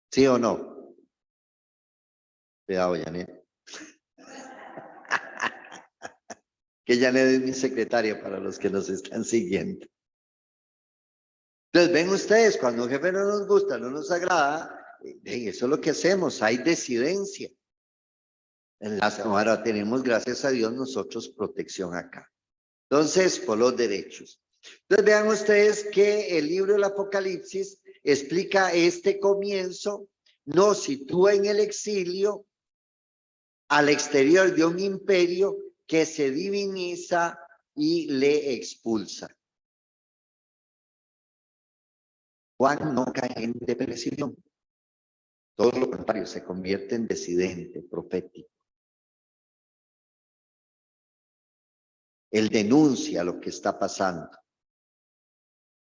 ¿Sí o no? Cuidado, Janet. Que Janet es mi secretaria para los que nos están siguiendo. Entonces, ven ustedes, cuando un jefe no nos gusta, no nos agrada, eso es lo que hacemos, hay disidencia. Ahora tenemos, gracias a Dios, nosotros protección acá. Entonces, por los derechos. Entonces, vean ustedes que el libro del Apocalipsis explica este comienzo, nos sitúa en el exilio, al exterior de un imperio que se diviniza y le expulsa. Juan no cae en depresión. Todo lo contrario, se convierte en decidente, profético. Él denuncia lo que está pasando.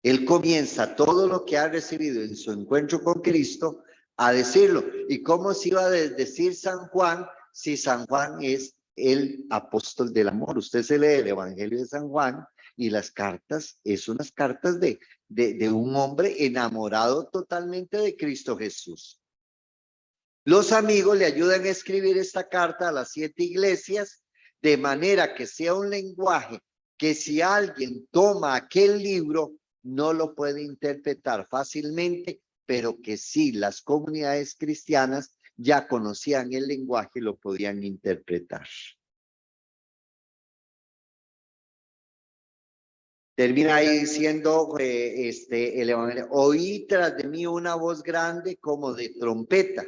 Él comienza todo lo que ha recibido en su encuentro con Cristo a decirlo. ¿Y cómo se iba a decir San Juan si San Juan es el apóstol del amor? Usted se lee el Evangelio de San Juan y las cartas, es unas cartas de un hombre enamorado totalmente de Cristo Jesús. Los amigos le ayudan a escribir esta carta a las 7 iglesias de manera que sea un lenguaje que si alguien toma aquel libro no lo puede interpretar fácilmente, pero que sí las comunidades cristianas ya conocían el lenguaje y lo podían interpretar. Termina ahí diciendo el Evangelio: oí tras de mí una voz grande como de trompeta.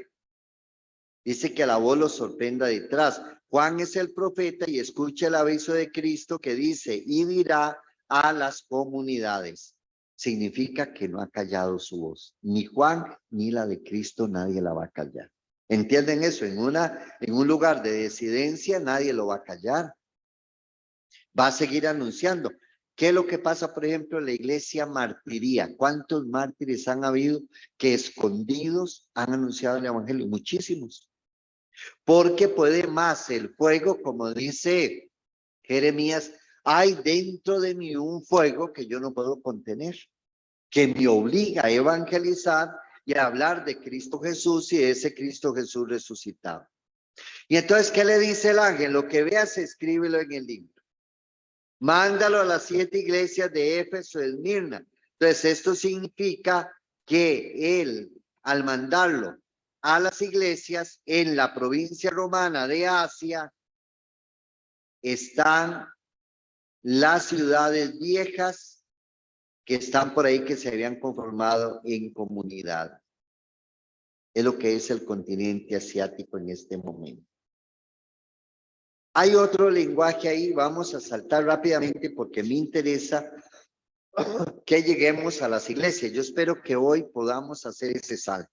Dice que la voz lo sorprenda detrás. Juan es el profeta y escucha el aviso de Cristo que dice: y dirá a las comunidades. Significa que no ha callado su voz. Ni Juan ni la de Cristo nadie la va a callar. ¿Entienden eso? En un lugar de disidencia nadie lo va a callar. Va a seguir anunciando. ¿Qué es lo que pasa, por ejemplo, en la iglesia martiría? ¿Cuántos mártires han habido que escondidos han anunciado el evangelio? Muchísimos. Porque puede más el fuego, como dice Jeremías: hay dentro de mí un fuego que yo no puedo contener, que me obliga a evangelizar y a hablar de Cristo Jesús y de ese Cristo Jesús resucitado. Y entonces, ¿qué le dice el ángel? Lo que veas, escríbelo en el libro. Mándalo a las 7 iglesias de Éfeso, de Esmirna. Entonces, esto significa que él, al mandarlo a las iglesias en la provincia romana de Asia, están las ciudades viejas que están por ahí, que se habían conformado en comunidad. Es lo que es el continente asiático en este momento. Hay otro lenguaje ahí, vamos a saltar rápidamente porque me interesa que lleguemos a las iglesias. Yo espero que hoy podamos hacer ese salto.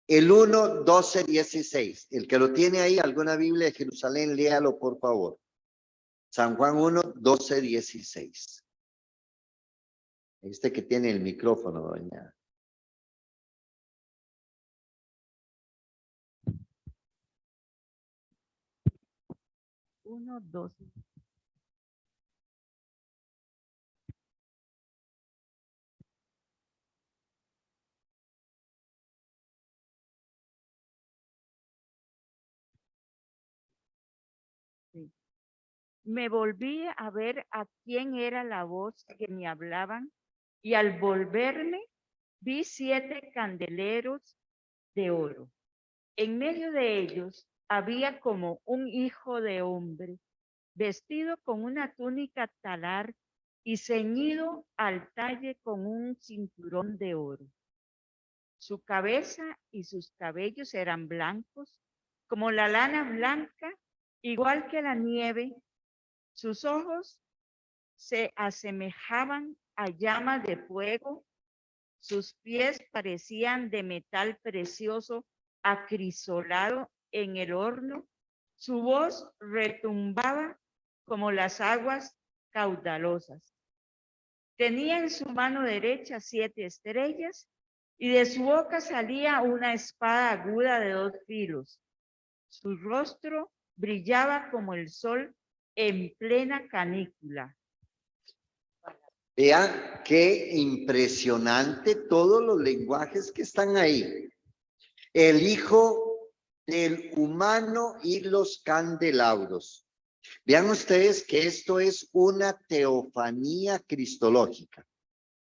El 1, 12, 16. El que lo tiene ahí, alguna Biblia de Jerusalén, léalo por favor. San Juan 1, 12, 16. Este que tiene el micrófono, doña. 1, 12. Me volví a ver a quién era la voz que me hablaban, y al volverme vi 7 candeleros de oro. En medio de ellos había como un hijo de hombre, vestido con una túnica talar y ceñido al talle con un cinturón de oro. Su cabeza y sus cabellos eran blancos, como la lana blanca, igual que la nieve. Sus ojos se asemejaban a llamas de fuego, sus pies parecían de metal precioso acrisolado en el horno, su voz retumbaba como las aguas caudalosas. Tenía en su mano derecha 7 estrellas y de su boca salía una espada aguda de 2 filos. Su rostro brillaba como el sol en plena canícula. Vean qué impresionante todos los lenguajes que están ahí. El Hijo del Humano y los candelabros. Vean ustedes que esto es una teofanía cristológica.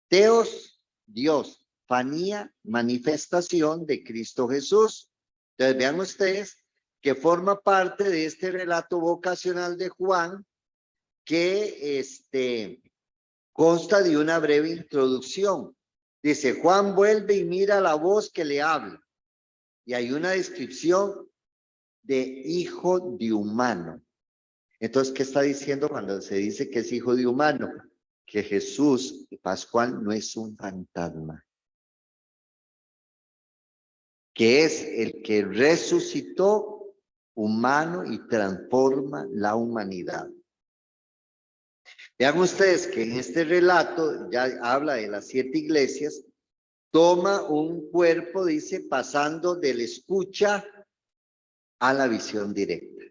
Teos, Dios, fanía, manifestación de Cristo Jesús. Entonces vean ustedes que forma parte de este relato vocacional de Juan que consta de una breve introducción. Dice, Juan vuelve y mira la voz que le habla. Y hay una descripción de hijo de humano. Entonces, ¿qué está diciendo cuando se dice que es hijo de humano? Que Jesús Pascual no es un fantasma, que es el que resucitó humano y transforma la humanidad. Vean ustedes que en este relato ya habla de las 7 iglesias, toma un cuerpo, dice, pasando de la escucha a la visión directa.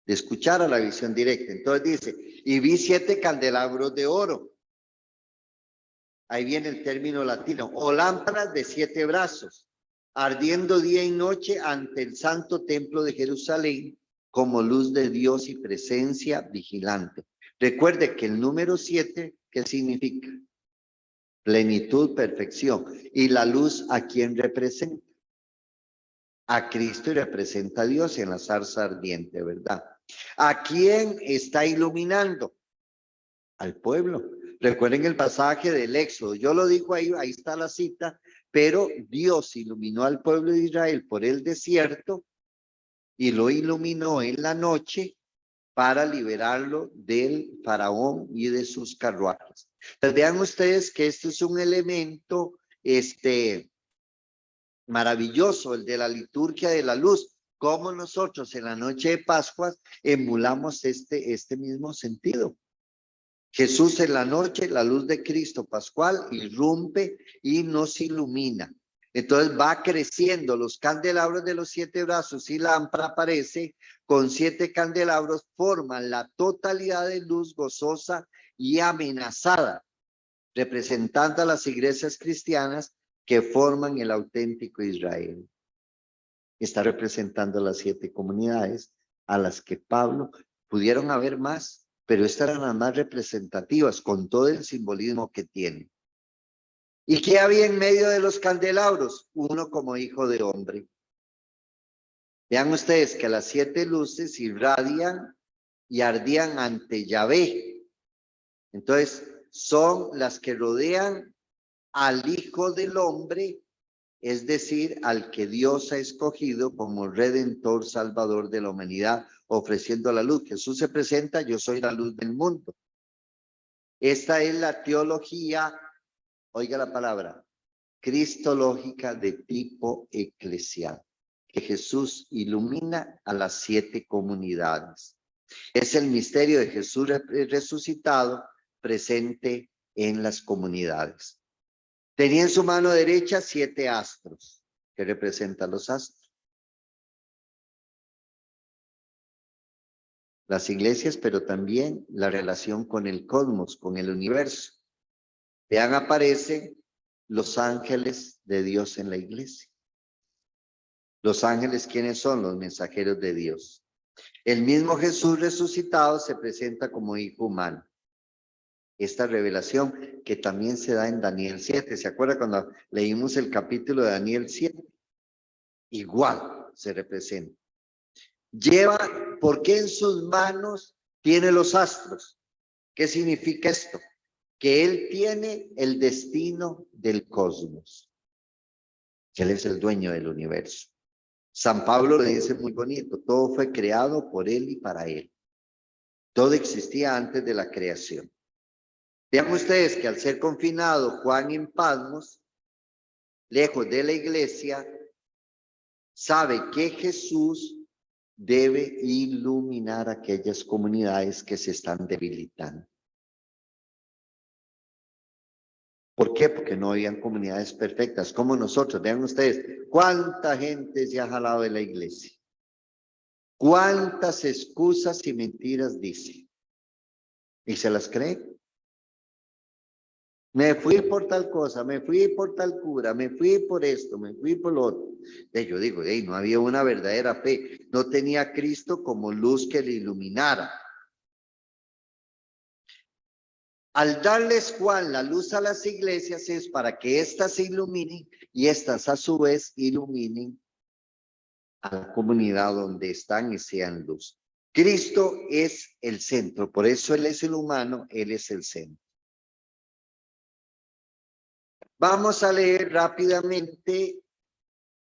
De escuchar a la visión directa. Entonces dice, y vi 7 candelabros de oro. Ahí viene el término latino, o lámparas de 7 brazos, ardiendo día y noche ante el santo templo de Jerusalén, como luz de Dios y presencia vigilante. Recuerde que el número 7, ¿qué significa? Plenitud, perfección. Y la luz, ¿a quién representa? A Cristo, y representa a Dios en la zarza ardiente, ¿verdad? ¿A quién está iluminando? Al pueblo. Recuerden el pasaje del Éxodo. Yo lo digo ahí, ahí está la cita, pero Dios iluminó al pueblo de Israel por el desierto y lo iluminó en la noche para liberarlo del faraón y de sus carruajes. Entonces, vean ustedes que este es un elemento maravilloso, el de la liturgia de la luz, como nosotros en la noche de Pascua emulamos este mismo sentido. Jesús en la noche, la luz de Cristo pascual, irrumpe y nos ilumina. Entonces va creciendo, los candelabros de los 7 brazos y lámpara aparece con 7 candelabros, forman la totalidad de luz gozosa y amenazada, representando a las iglesias cristianas que forman el auténtico Israel. Está representando a las 7 comunidades a las que Pablo, pudieron haber más, pero estas eran las más representativas con todo el simbolismo que tiene. ¿Y qué había en medio de los candelabros? Uno como hijo de hombre. Vean ustedes que las 7 luces irradian y ardían ante Yahvé. Entonces, son las que rodean al Hijo del Hombre, es decir, al que Dios ha escogido como Redentor, Salvador de la humanidad, ofreciendo la luz. Jesús se presenta, yo soy la luz del mundo. Esta es la teología, oiga la palabra, cristológica de tipo eclesial, que Jesús ilumina a las 7 comunidades. Es el misterio de Jesús resucitado presente en las comunidades. Tenía en su mano derecha 7 astros, que representan los astros. Las iglesias, pero también la relación con el cosmos, con el universo. Vean, aparecen los ángeles de Dios en la iglesia. Los ángeles, ¿quiénes son? Los mensajeros de Dios. El mismo Jesús resucitado se presenta como hijo humano. Esta revelación que también se da en Daniel 7. ¿Se acuerda cuando leímos el capítulo de Daniel 7? Igual se representa. Porque en sus manos tiene los astros. ¿Qué significa esto? Que él tiene el destino del cosmos. Que él es el dueño del universo. San Pablo le dice muy bonito, todo fue creado por él y para él. Todo existía antes de la creación. Vean ustedes que al ser confinado Juan en Patmos, lejos de la iglesia, sabe que Jesús debe iluminar aquellas comunidades que se están debilitando. ¿Por qué? Porque no habían comunidades perfectas como nosotros. Vean ustedes, ¿cuánta gente se ha jalado de la iglesia? ¿Cuántas excusas y mentiras dice? ¿Y se las cree? Me fui por tal cosa, me fui por tal cura, me fui por esto, me fui por lo otro. Yo digo, no había una verdadera fe. No tenía a Cristo como luz que le iluminara. Al darles Juan la luz a las iglesias es para que éstas se iluminen y éstas a su vez iluminen a la comunidad donde están y sean luz. Cristo es el centro, por eso Él es el humano, Él es el centro. Vamos a leer rápidamente,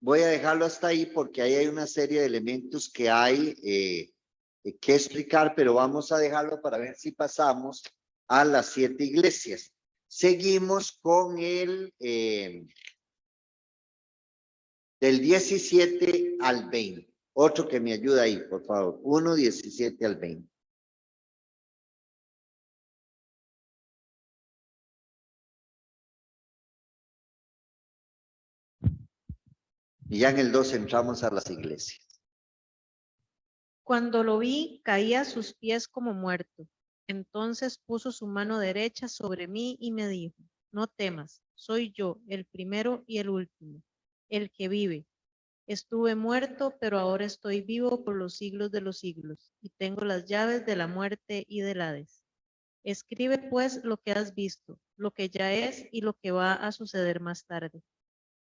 voy a dejarlo hasta ahí porque ahí hay una serie de elementos que hay que explicar, pero vamos a dejarlo para ver si pasamos a las 7 iglesias. Seguimos con el del 17 al 20. Otro que me ayuda ahí, por favor. 1, 17 al 20. Y ya en el 2 entramos a las iglesias. Cuando lo vi, caí a sus pies como muerto. Entonces puso su mano derecha sobre mí y me dijo, no temas, soy yo, el primero y el último, el que vive. Estuve muerto, pero ahora estoy vivo por los siglos de los siglos, y tengo las llaves de la muerte y del Hades. Escribe pues lo que has visto, lo que ya es y lo que va a suceder más tarde.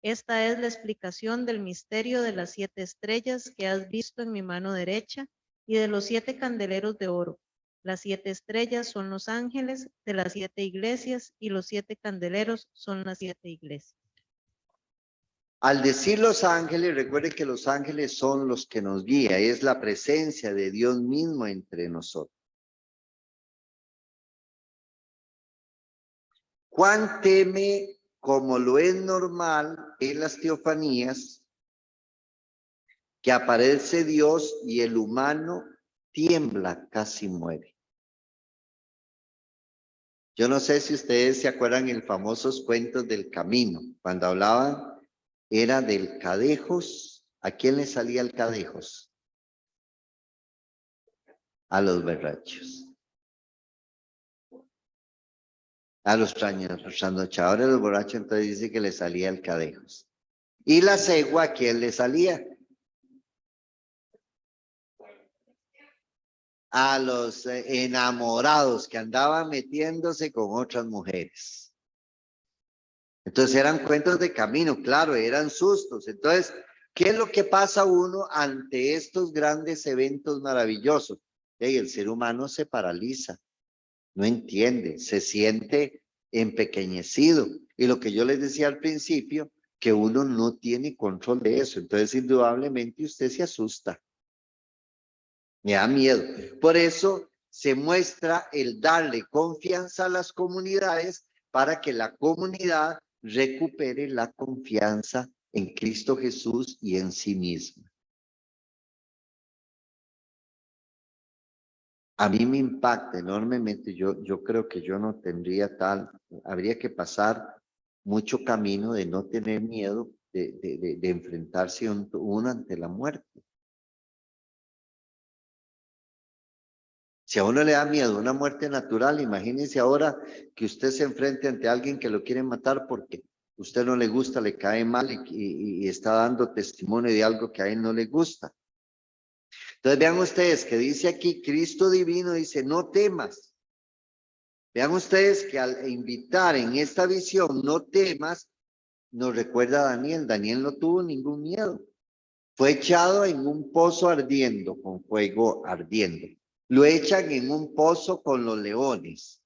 Esta es la explicación del misterio de las 7 estrellas que has visto en mi mano derecha y de los 7 candeleros de oro. Las 7 estrellas son los ángeles de las 7 iglesias y los 7 candeleros son las 7 iglesias. Al decir los ángeles, recuerden que los ángeles son los que nos guían, es la presencia de Dios mismo entre nosotros. Juan teme, como lo es normal en las teofanías, que aparece Dios y el humano tiembla, casi muere. Yo no sé si ustedes se acuerdan el famosos cuentos del camino, cuando hablaban era del cadejos. ¿A quién le salía el cadejos? A los berrachos. A los trasnochadores, los borrachos, entonces dice que le salía el cadejos. Y la cegua, ¿a quién le salía? A los enamorados que andaban metiéndose con otras mujeres. Entonces eran cuentos de camino, claro, eran sustos. Entonces, ¿qué es lo que pasa uno ante estos grandes eventos maravillosos? El ser humano se paraliza, no entiende, se siente empequeñecido. Y lo que yo les decía al principio, que uno no tiene control de eso. Entonces, indudablemente, usted se asusta. Me da miedo. Por eso se muestra el darle confianza a las comunidades para que la comunidad recupere la confianza en Cristo Jesús y en sí misma. A mí me impacta enormemente. Yo creo que yo no tendría habría que pasar mucho camino de no tener miedo de enfrentarse uno ante la muerte. Si a uno le da miedo una muerte natural, imagínense ahora que usted se enfrente ante alguien que lo quiere matar porque usted no le gusta, le cae mal y está dando testimonio de algo que a él no le gusta. Entonces vean ustedes que dice aquí, Cristo divino dice, no temas. Vean ustedes que al invitar en esta visión, no temas, nos recuerda a Daniel. Daniel no tuvo ningún miedo. Fue echado en un pozo ardiendo, con fuego ardiendo. Lo echan en un pozo con los leones.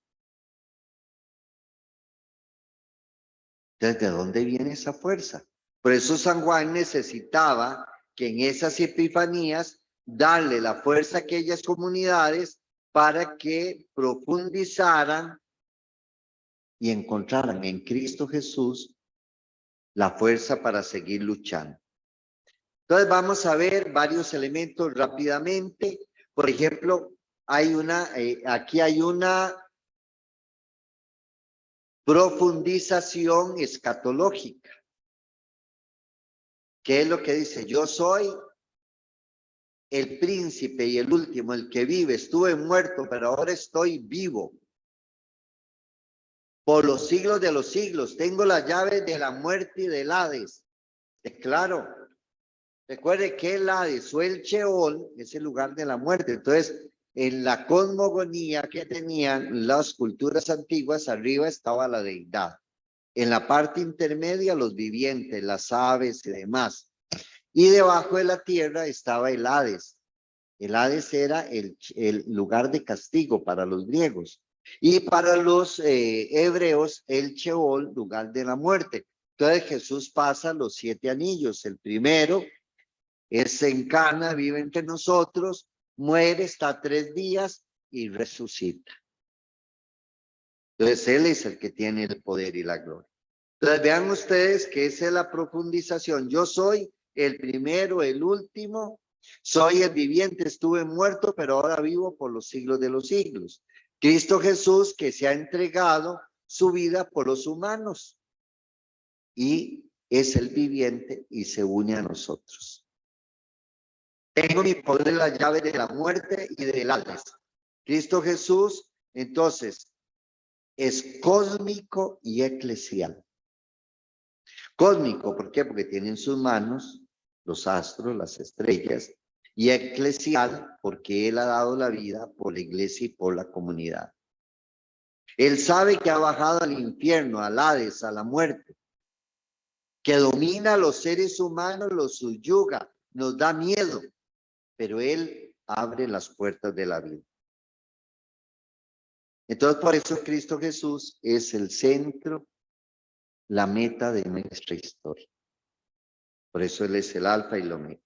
Entonces, ¿de dónde viene esa fuerza? Por eso San Juan necesitaba que en esas epifanías darle la fuerza a aquellas comunidades para que profundizaran y encontraran en Cristo Jesús la fuerza para seguir luchando. Entonces vamos a ver varios elementos rápidamente. Por ejemplo, hay aquí hay una profundización escatológica. ¿Qué es lo que dice? Yo soy el príncipe y el último, el que vive. Estuve muerto, pero ahora estoy vivo. Por los siglos de los siglos. Tengo la llave de la muerte y del Hades. Claro. Recuerde que el Hades o el Sheol es el lugar de la muerte. Entonces, en la cosmogonía que tenían las culturas antiguas, arriba estaba la deidad. En la parte intermedia, los vivientes, las aves y demás. Y debajo de la tierra estaba el Hades. El Hades era el lugar de castigo para los griegos. Y para los hebreos, el Sheol, lugar de la muerte. Entonces Jesús pasa los 7 anillos. El primero se encarna, vive entre nosotros, muere, está 3 días y resucita. Entonces Él es el que tiene el poder y la gloria. Entonces vean ustedes que esa es la profundización. Yo soy el primero, el último, soy el viviente, estuve muerto, pero ahora vivo por los siglos de los siglos. Cristo Jesús que se ha entregado su vida por los humanos y es el viviente y se une a nosotros. Tengo mi poder, la llave de la muerte y del Hades. Cristo Jesús, entonces, es cósmico y eclesial. Cósmico, ¿por qué? Porque tiene en sus manos los astros, las estrellas, y eclesial, porque Él ha dado la vida por la iglesia y por la comunidad. Él sabe que ha bajado al infierno, al Hades, a la muerte, que domina a los seres humanos, los subyuga, nos da miedo, pero Él abre las puertas de la vida. Entonces, por eso Cristo Jesús es el centro, la meta de nuestra historia. Por eso Él es el alfa y el omega.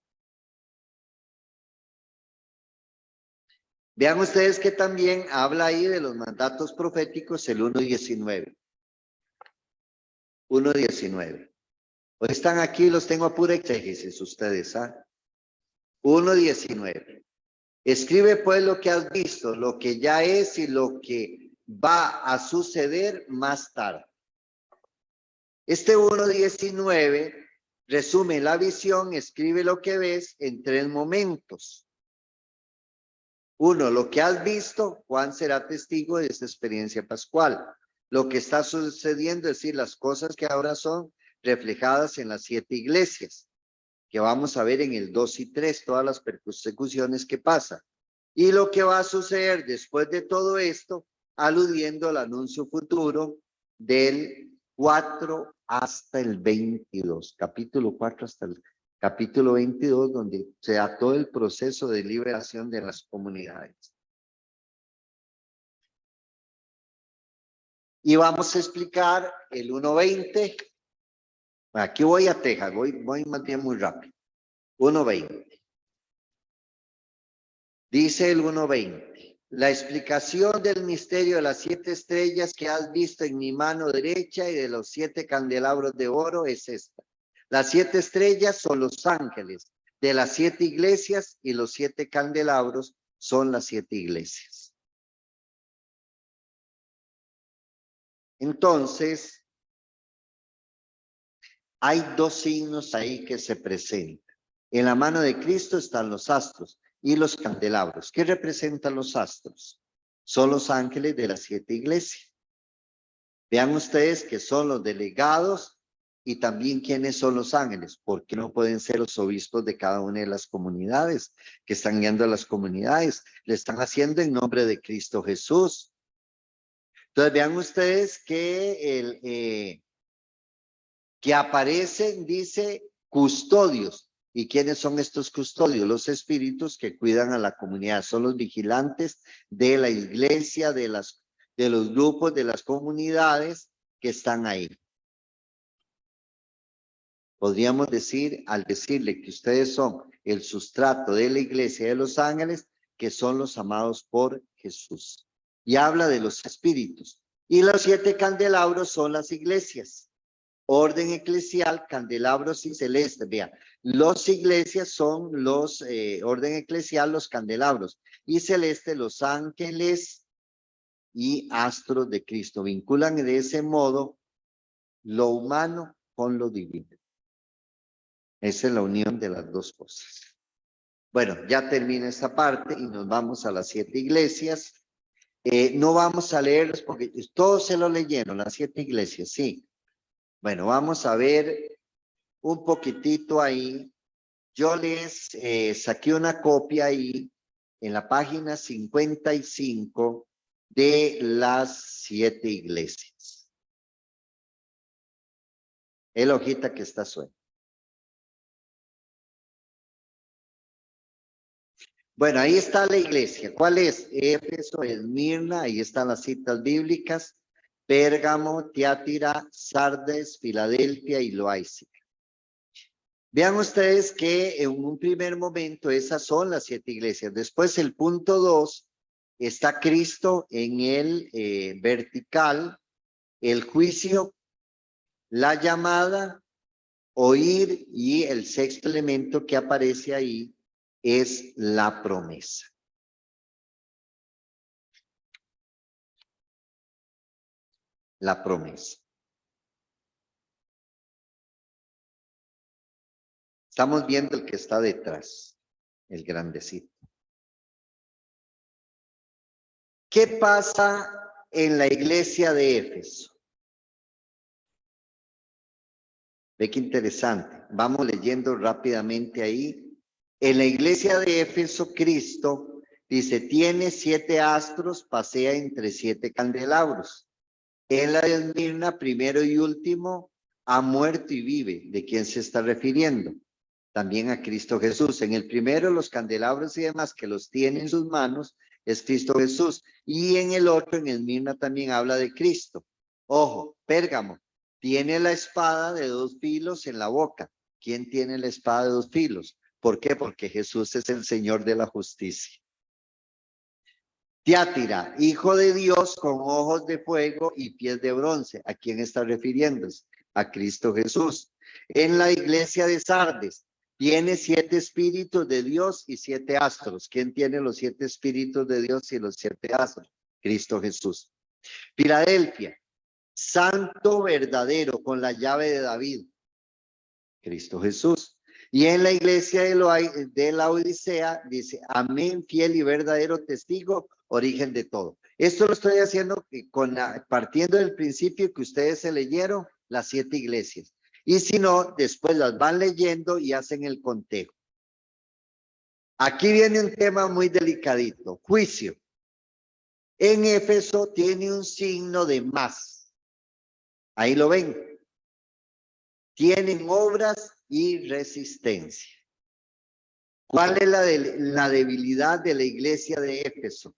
Vean ustedes que también habla ahí de los mandatos proféticos, el 1.19. 1.19. Hoy están aquí, los tengo a pura exégesis ustedes, ¿ah? 1.19. Escribe pues lo que has visto, lo que ya es y lo que va a suceder más tarde. Este 1.19 resume la visión, escribe lo que ves en 3 momentos. 1, lo que has visto, Juan será testigo de esta experiencia pascual. Lo que está sucediendo, es decir, las cosas que ahora son reflejadas en las 7 iglesias, que vamos a ver en el 2 y 3, todas las persecuciones que pasan. Y lo que va a suceder después de todo esto, aludiendo al anuncio futuro del 4 hasta el 22, capítulo 4 hasta el capítulo 22, donde se da todo el proceso de liberación de las comunidades. Y vamos a explicar el 1.20. Aquí voy a Texas, voy más bien muy rápido. 1.20. Dice el 1.20. La explicación del misterio de las 7 estrellas que has visto en mi mano derecha y de los 7 candelabros de oro es esta. Las 7 estrellas son los ángeles de las 7 iglesias y los 7 candelabros son las 7 iglesias. Entonces, hay 2 signos ahí que se presentan. En la mano de Cristo están los astros y los candelabros. ¿Qué representan los astros? Son los ángeles de las 7 iglesias. Vean ustedes que son los delegados y también quiénes son los ángeles, porque no pueden ser los obispos de cada una de las comunidades que están guiando a las comunidades, le están haciendo en nombre de Cristo Jesús. Entonces vean ustedes que que aparecen, dice, custodios. ¿Y quiénes son estos custodios? Los espíritus que cuidan a la comunidad, son los vigilantes de la iglesia, de los grupos, de las comunidades que están ahí. Podríamos decir, al decirle que ustedes son el sustrato de la iglesia de los ángeles, que son los amados por Jesús. Y habla de los espíritus. Y los 7 candelabros son las iglesias. Orden eclesial, candelabros y celeste. Vea, los iglesias son los, orden eclesial, los candelabros. Y celeste, los ángeles y astros de Cristo. Vinculan de ese modo lo humano con lo divino. Esa es la unión de las dos cosas. Bueno, ya termina esta parte y nos vamos a las 7 iglesias. No vamos a leerlos porque todos se lo leyeron, las 7 iglesias, sí. Bueno, vamos a ver un poquitito ahí. Yo les saqué una copia ahí en la página 55 de las 7 iglesias. El hojita que está suelta. Bueno, ahí está la iglesia. ¿Cuál es? Éfeso, Esmirna, ahí están las citas bíblicas. Pérgamo, Tiatira, Sardes, Filadelfia y Loaica. Vean ustedes que en un primer momento esas son las 7 iglesias. Después el punto 2 está Cristo en el vertical, el juicio, la llamada, oír y el 6º elemento que aparece ahí es la promesa. La promesa. Estamos viendo el que está detrás, el grandecito. ¿Qué pasa en la iglesia de Éfeso? Ve qué interesante. Vamos leyendo rápidamente ahí. En la iglesia de Éfeso, Cristo dice, tiene 7 astros, pasea entre 7 candelabros. En la de Esmirna, primero y último, ha muerto y vive. ¿De quién se está refiriendo? También a Cristo Jesús. En el primero, los candelabros y demás que los tiene en sus manos, es Cristo Jesús. Y en el otro, en Esmirna, también habla de Cristo. Ojo, Pérgamo, tiene la espada de 2 filos en la boca. ¿Quién tiene la espada de 2 filos? ¿Por qué? Porque Jesús es el Señor de la justicia. Tiátira, hijo de Dios con ojos de fuego y pies de bronce. ¿A quién está refiriéndose? A Cristo Jesús. En la iglesia de Sardes, tiene 7 espíritus de Dios y 7 astros. ¿Quién tiene los 7 espíritus de Dios y los 7 astros? Cristo Jesús. Filadelfia, santo verdadero con la llave de David. Cristo Jesús. Y en la iglesia de la Odisea dice, amén, fiel y verdadero testigo, origen de todo. Esto lo estoy haciendo partiendo del principio que ustedes se leyeron las 7 iglesias. Y si no, después las van leyendo y hacen el conteo. Aquí viene un tema muy delicadito, juicio. En Éfeso tiene un signo de más. Ahí lo ven. Tienen obras y resistencia. ¿Cuál es la debilidad de la iglesia de Éfeso?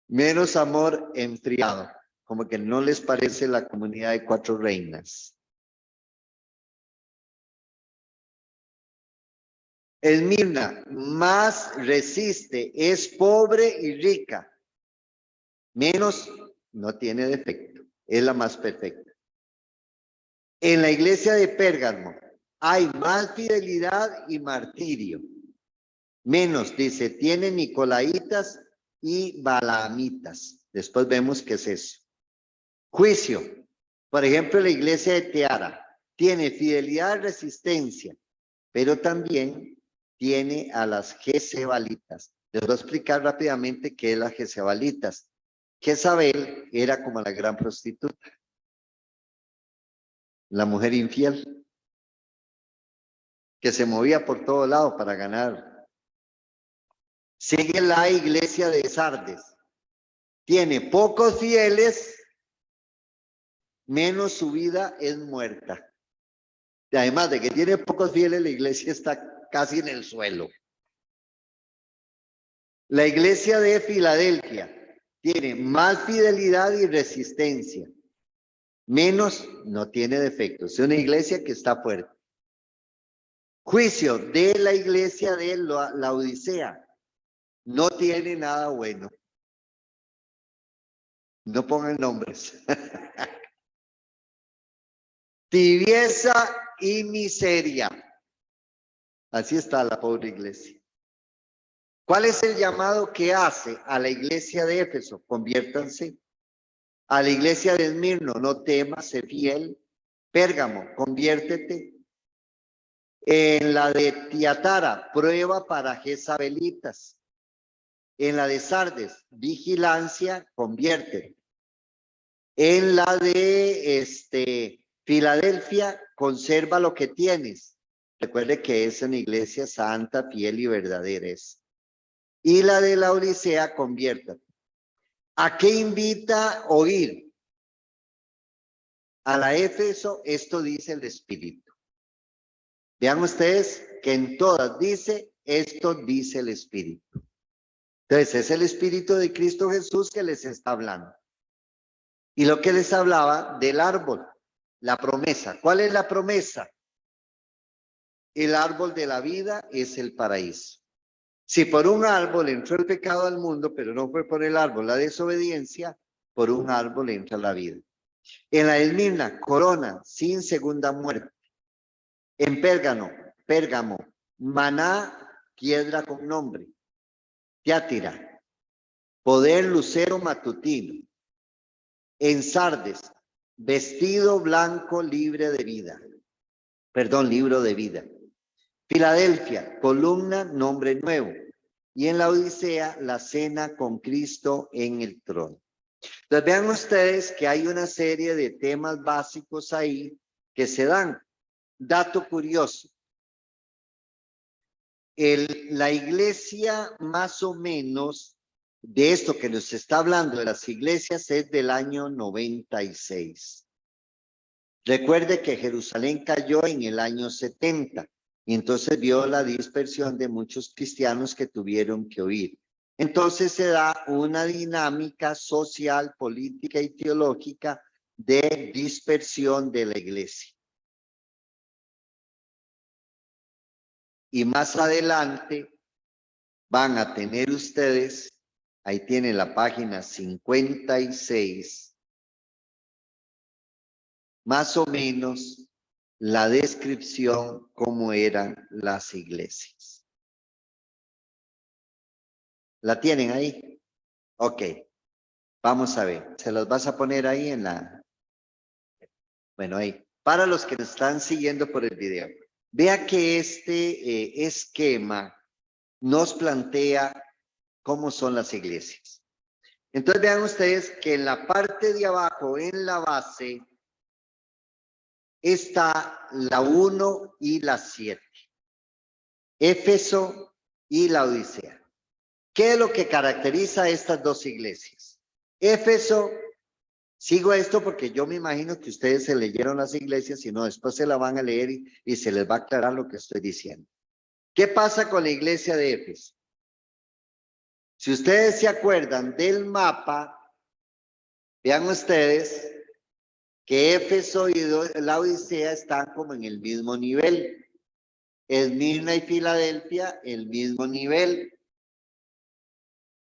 Menos amor enfriado, como que no les parece la comunidad de 4 reinas. Esmirna, más resiste, es pobre y rica. Menos no tiene defecto, es la más perfecta. En la iglesia de Pérgamo hay más fidelidad y martirio. Menos, dice, tiene nicolaitas y balaamitas. Después vemos qué es eso. Juicio. Por ejemplo, la iglesia de Tiara tiene fidelidad y resistencia, pero también tiene a las jezebalitas. Les voy a explicar rápidamente qué es las jezebalitas. Jezabel era como la gran prostituta. La mujer infiel, que se movía por todo lado para ganar. Sigue la iglesia de Sardes. Tiene pocos fieles, menos su vida es muerta. Y además de que tiene pocos fieles, la iglesia está casi en el suelo. La iglesia de Filadelfia tiene más fidelidad y resistencia. Menos no tiene defectos. Es una iglesia que está fuerte. Juicio de la iglesia de la Odisea. No tiene nada bueno. No pongan nombres. Tibieza y miseria. Así está la pobre iglesia. ¿Cuál es el llamado que hace a la iglesia de Éfeso? Conviértanse. A la iglesia de Esmirno, no temas, sé fiel. Pérgamo, conviértete. En la de Tiatara, prueba para Jezabelitas. En la de Sardes, vigilancia, conviértete. En la de Filadelfia, conserva lo que tienes. Recuerde que es una iglesia santa, fiel y verdadera. Y la de la Odisea, conviértate. ¿A qué invita a oír? A la Éfeso, esto dice el Espíritu. Vean ustedes que en todas dice, esto dice el Espíritu. Entonces es el Espíritu de Cristo Jesús que les está hablando. Y lo que les hablaba del árbol, la promesa. ¿Cuál es la promesa? El árbol de la vida es el paraíso. Si por un árbol entró el pecado al mundo, pero no fue por el árbol la desobediencia, por un árbol entra la vida. En la Esmirna, corona sin segunda muerte. En Pérgamo, maná, piedra con nombre. Tiátira, poder lucero matutino. En Sardes, vestido blanco libre de vida. Perdón, libro de vida. Filadelfia, columna, nombre nuevo. Y en la Odisea, la cena con Cristo en el trono. Entonces vean ustedes que hay una serie de temas básicos ahí que se dan. Dato curioso. La iglesia más o menos de esto que nos está hablando de las iglesias es del año 96. Recuerde que Jerusalén cayó en el año 70 y entonces vio la dispersión de muchos cristianos que tuvieron que huir. Entonces se da una dinámica social, política y teológica de dispersión de la iglesia. Y más adelante van a tener ustedes, ahí tienen la página 56, más o menos la descripción cómo eran las iglesias. ¿La tienen ahí? Ok. Vamos a ver. Se los vas a poner ahí en la... Bueno, ahí. Para los que nos están siguiendo por el video. Vea que este esquema nos plantea cómo son las iglesias. Entonces vean ustedes que en la parte de abajo, en la base, está la 1 y la 7. Éfeso y la Odisea. ¿Qué es lo que caracteriza a estas dos iglesias? Éfeso, sigo esto porque yo me imagino que ustedes se leyeron las iglesias y no, después se la van a leer y se les va a aclarar lo que estoy diciendo. ¿Qué pasa con la iglesia de Éfeso? Si ustedes se acuerdan del mapa, vean ustedes que Éfeso y la Odisea están como en el mismo nivel. Esmirna y Filadelfia, el mismo nivel.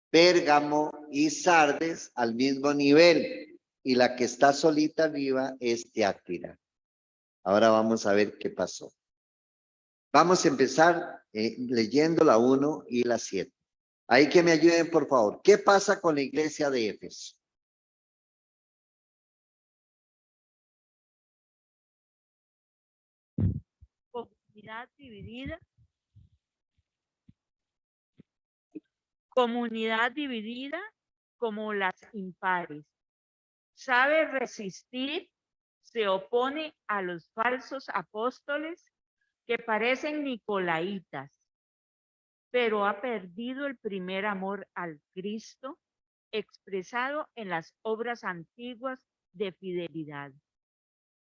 Pérgamo y Sardes, al mismo nivel. Y la que está solita arriba es Tiátira. Ahora vamos a ver qué pasó. Vamos a empezar leyendo la 1 y la 7. Ahí que me ayuden, por favor. ¿Qué pasa con la iglesia de Éfeso? Comunidad dividida. Comunidad dividida como las impares. Sabe resistir se opone a los falsos apóstoles que parecen nicolaitas, pero ha perdido el primer amor al Cristo expresado en las obras antiguas de fidelidad.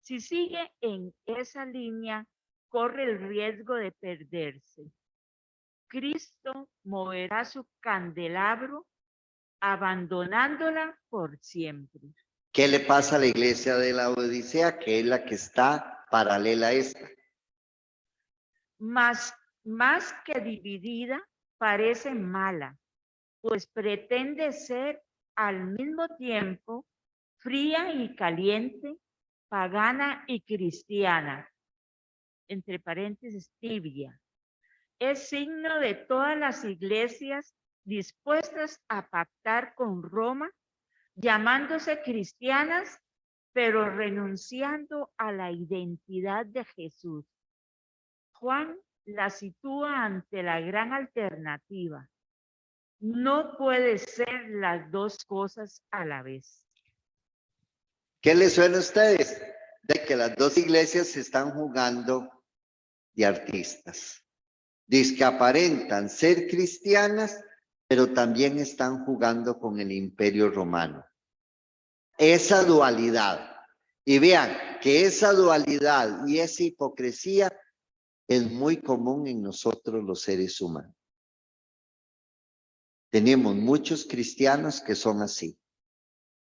Si sigue en esa línea, corre el riesgo de perderse. Cristo moverá su candelabro abandonándola por siempre. ¿Qué le pasa a la iglesia de la Odisea? Que es la que está paralela a esta. Más que dividida, parece mala, pues pretende ser al mismo tiempo fría y caliente, pagana y cristiana, entre paréntesis tibia. Es signo de todas las iglesias dispuestas a pactar con Roma, llamándose cristianas, pero renunciando a la identidad de Jesús. Juan la sitúa ante la gran alternativa. No puede ser las dos cosas a la vez. ¿Qué les suena a ustedes? De que las dos iglesias se están jugando de artistas. Dice que aparentan ser cristianas, pero también están jugando con el Imperio Romano. Esa dualidad. Y vean que esa dualidad y esa hipocresía es muy común en nosotros los seres humanos. Tenemos muchos cristianos que son así,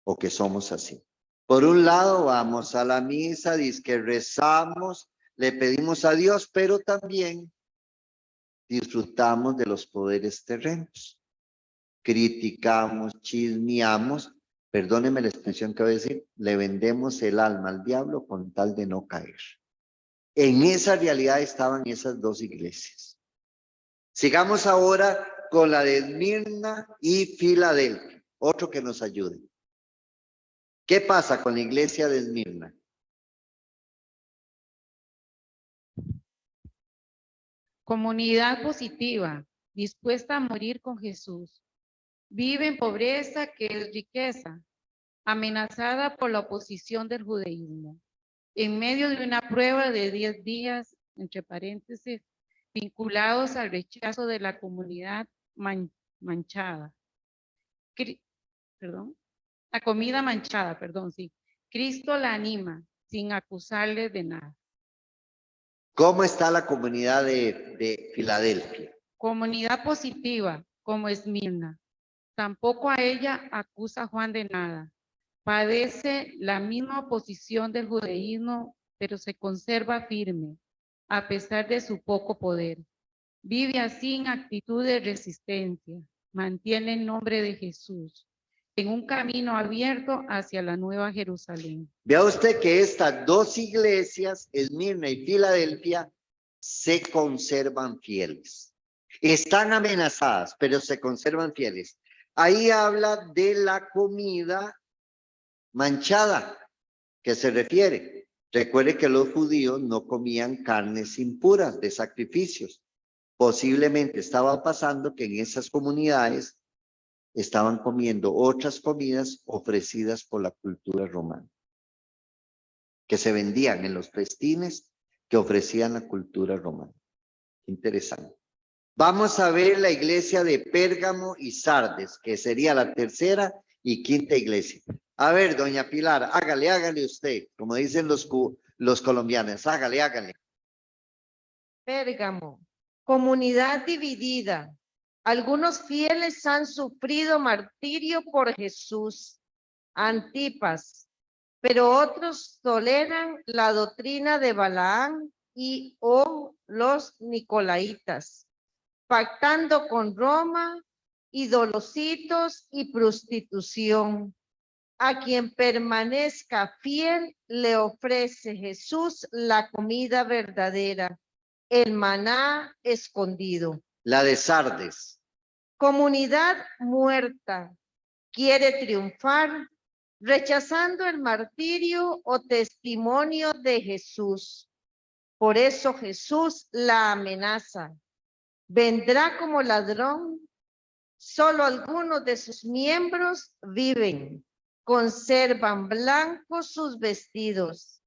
o que somos así. Por un lado, vamos a la misa, dice que rezamos, le pedimos a Dios, pero también disfrutamos de los poderes terrenos. Criticamos, chismeamos, perdóneme la expresión que voy a decir, le vendemos el alma al diablo con tal de no caer. En esa realidad estaban esas dos iglesias. Sigamos ahora con la de Esmirna y Filadelfia, otro que nos ayude. ¿Qué pasa con la iglesia de Esmirna? Comunidad positiva, dispuesta a morir con Jesús. Vive en pobreza que es riqueza, amenazada por la oposición del judaísmo. En medio de una prueba de 10 días, entre paréntesis, vinculados al rechazo de la comunidad manchada. La comida manchada, sí. Cristo la anima sin acusarle de nada. ¿Cómo está la comunidad de Filadelfia? Comunidad positiva, como Esmirna. Tampoco a ella acusa Juan de nada. Padece la misma oposición del judaísmo, pero se conserva firme, a pesar de su poco poder. Vive así en actitud de resistencia. Mantiene el nombre de Jesús en un camino abierto hacia la Nueva Jerusalén. Vea usted que estas dos iglesias, Esmirna y Filadelfia, se conservan fieles. Están amenazadas, pero se conservan fieles. Ahí habla de la comida manchada, que se refiere. Recuerde que los judíos no comían carnes impuras de sacrificios. Posiblemente estaba pasando que en esas comunidades estaban comiendo otras comidas ofrecidas por la cultura romana, que se vendían en los festines que ofrecían la cultura romana. Interesante. Vamos a ver la iglesia de Pérgamo y Sardes, que sería la tercera y quinta iglesia. A ver, doña Pilar, hágale usted, como dicen los colombianos, hágale. Pérgamo, comunidad dividida. Algunos fieles han sufrido martirio por Jesús, Antipas, pero otros toleran la doctrina de Balaán o los nicolaitas, pactando con Roma, idolocitos y prostitución. A quien permanezca fiel le ofrece Jesús la comida verdadera, el maná escondido. La de Sardes. Comunidad muerta, quiere triunfar, rechazando el martirio o testimonio de Jesús. Por eso Jesús la amenaza. Vendrá como ladrón, solo algunos de sus miembros viven, conservan blancos sus vestidos.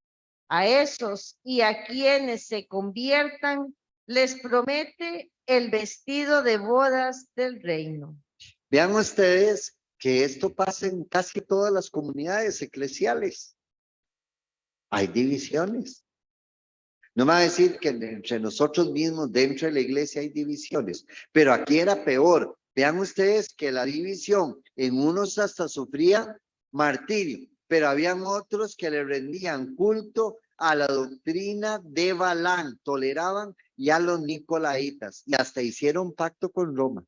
A esos y a quienes se conviertan, les promete el vestido de bodas del reino. Vean ustedes que esto pasa en casi todas las comunidades eclesiales. Hay divisiones. No me va a decir que entre nosotros mismos, dentro de la iglesia, hay divisiones, pero aquí era peor. Vean ustedes que la división, en unos hasta sufría martirio, pero habían otros que le rendían culto a la doctrina de Balán, toleraban ya a los nicolaitas y hasta hicieron pacto con Roma.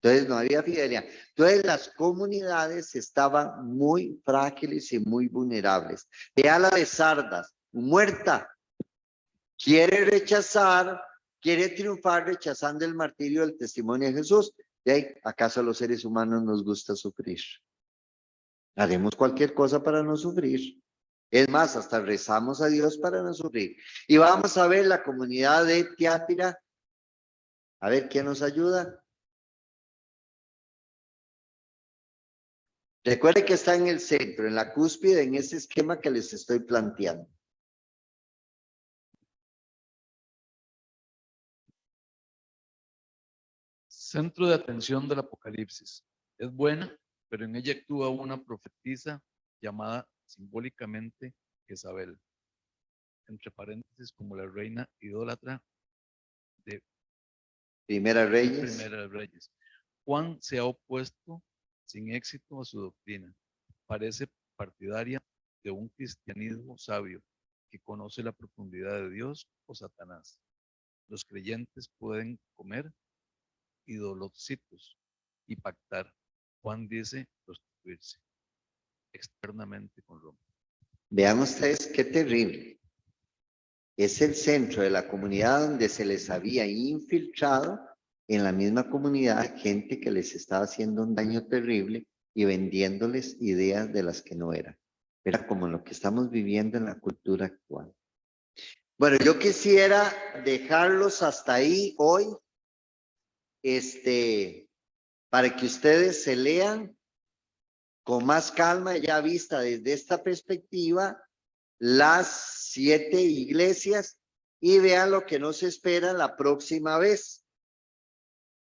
Entonces no había fidelidad. Entonces las comunidades estaban muy frágiles y muy vulnerables. Vea la de Sardas, muerta. Quiere rechazar, quiere triunfar rechazando el martirio del testimonio de Jesús. ¿Y ahí, acaso a los seres humanos nos gusta sufrir? Haremos cualquier cosa para no sufrir. Es más, hasta rezamos a Dios para no sufrir. Y vamos a ver la comunidad de Tiátira. A ver, ¿quién nos ayuda? Recuerde que está en el centro, en la cúspide, en ese esquema que les estoy planteando. Centro de atención del Apocalipsis. Es buena, pero en ella actúa una profetisa llamada simbólicamente Jezabel, entre paréntesis como la reina idólatra de Primera Reyes. Primera Reyes. Juan se ha opuesto sin éxito a su doctrina. Parece partidaria de un cristianismo sabio que conoce la profundidad de Dios o Satanás. Los creyentes pueden comer idolocitos y pactar. Juan dice prostituirse externamente con Roma. Vean ustedes qué terrible. Es el centro de la comunidad donde se les había infiltrado en la misma comunidad gente que les estaba haciendo un daño terrible y vendiéndoles ideas de las que no eran. Era como lo que estamos viviendo en la cultura actual. Bueno, yo quisiera dejarlos hasta ahí hoy, para que ustedes se lean con más calma, ya vista desde esta perspectiva, las 7 iglesias y vean lo que nos espera la próxima vez.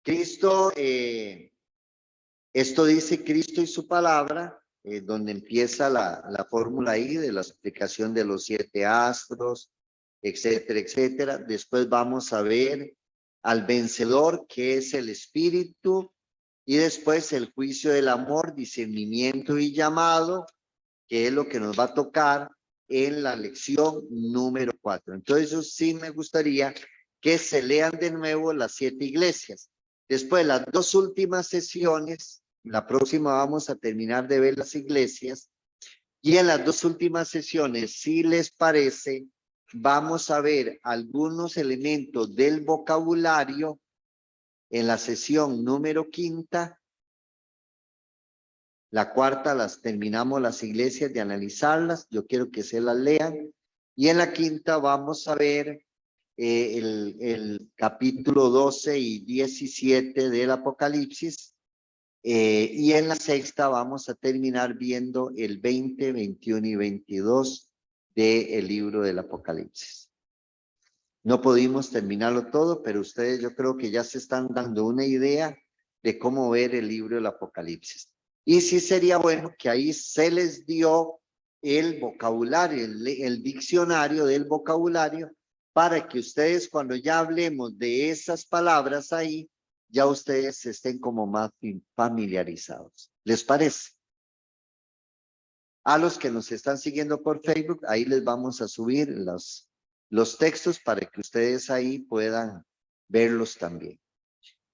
Cristo, esto dice Cristo y su palabra, donde empieza la fórmula ahí de la explicación de los 7 astros, etcétera, etcétera. Después vamos a ver al vencedor, que es el Espíritu, y después el juicio del amor, discernimiento y llamado, que es lo que nos va a tocar en la lección número 4. Entonces, yo sí me gustaría que se lean de nuevo las 7 iglesias. Después, las 2 últimas sesiones, la próxima vamos a terminar de ver las iglesias, y en las 2 últimas sesiones, si les parece, vamos a ver algunos elementos del vocabulario en la sesión número 5. La 4 las terminamos las iglesias de analizarlas. Yo quiero que se las lean. Y en la 5 vamos a ver el capítulo 12 y 17 del Apocalipsis. Y en la 6 vamos a terminar viendo el 20, 21 y 22 del libro del Apocalipsis. No pudimos terminarlo todo, pero ustedes yo creo que ya se están dando una idea de cómo ver el libro del Apocalipsis. Y sí sería bueno que ahí se les dio el vocabulario, el diccionario del vocabulario, para que ustedes cuando ya hablemos de esas palabras ahí, ya ustedes estén como más familiarizados. ¿Les parece? A los que nos están siguiendo por Facebook, ahí les vamos a subir los textos para que ustedes ahí puedan verlos también.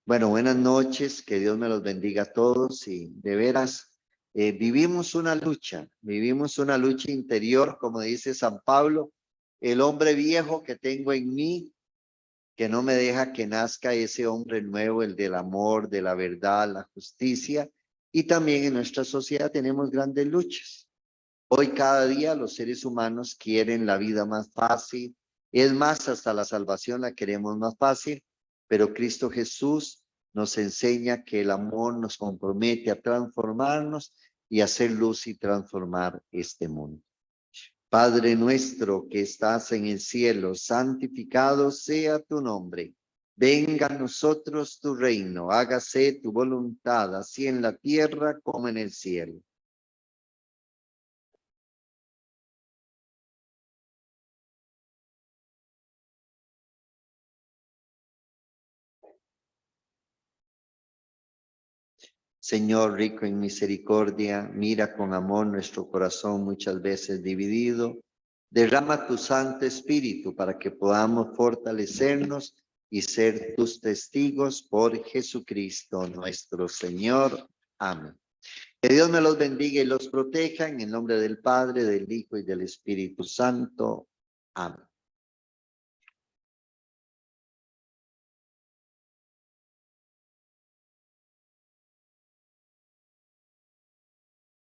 Bueno, buenas noches, que Dios me los bendiga a todos y de veras vivimos una lucha interior, como dice San Pablo, el hombre viejo que tengo en mí, que no me deja que nazca ese hombre nuevo, el del amor, de la verdad, la justicia, y también en nuestra sociedad tenemos grandes luchas. Hoy cada día los seres humanos quieren la vida más fácil, es más, hasta la salvación la queremos más fácil, pero Cristo Jesús nos enseña que el amor nos compromete a transformarnos y hacer luz y transformar este mundo. Padre nuestro que estás en el cielo, santificado sea tu nombre. Venga a nosotros tu reino, hágase tu voluntad, así en la tierra como en el cielo. Señor, rico en misericordia, mira con amor nuestro corazón muchas veces dividido. Derrama tu Santo Espíritu para que podamos fortalecernos y ser tus testigos por Jesucristo nuestro Señor. Amén. Que Dios me los bendiga y los proteja en el nombre del Padre, del Hijo y del Espíritu Santo. Amén.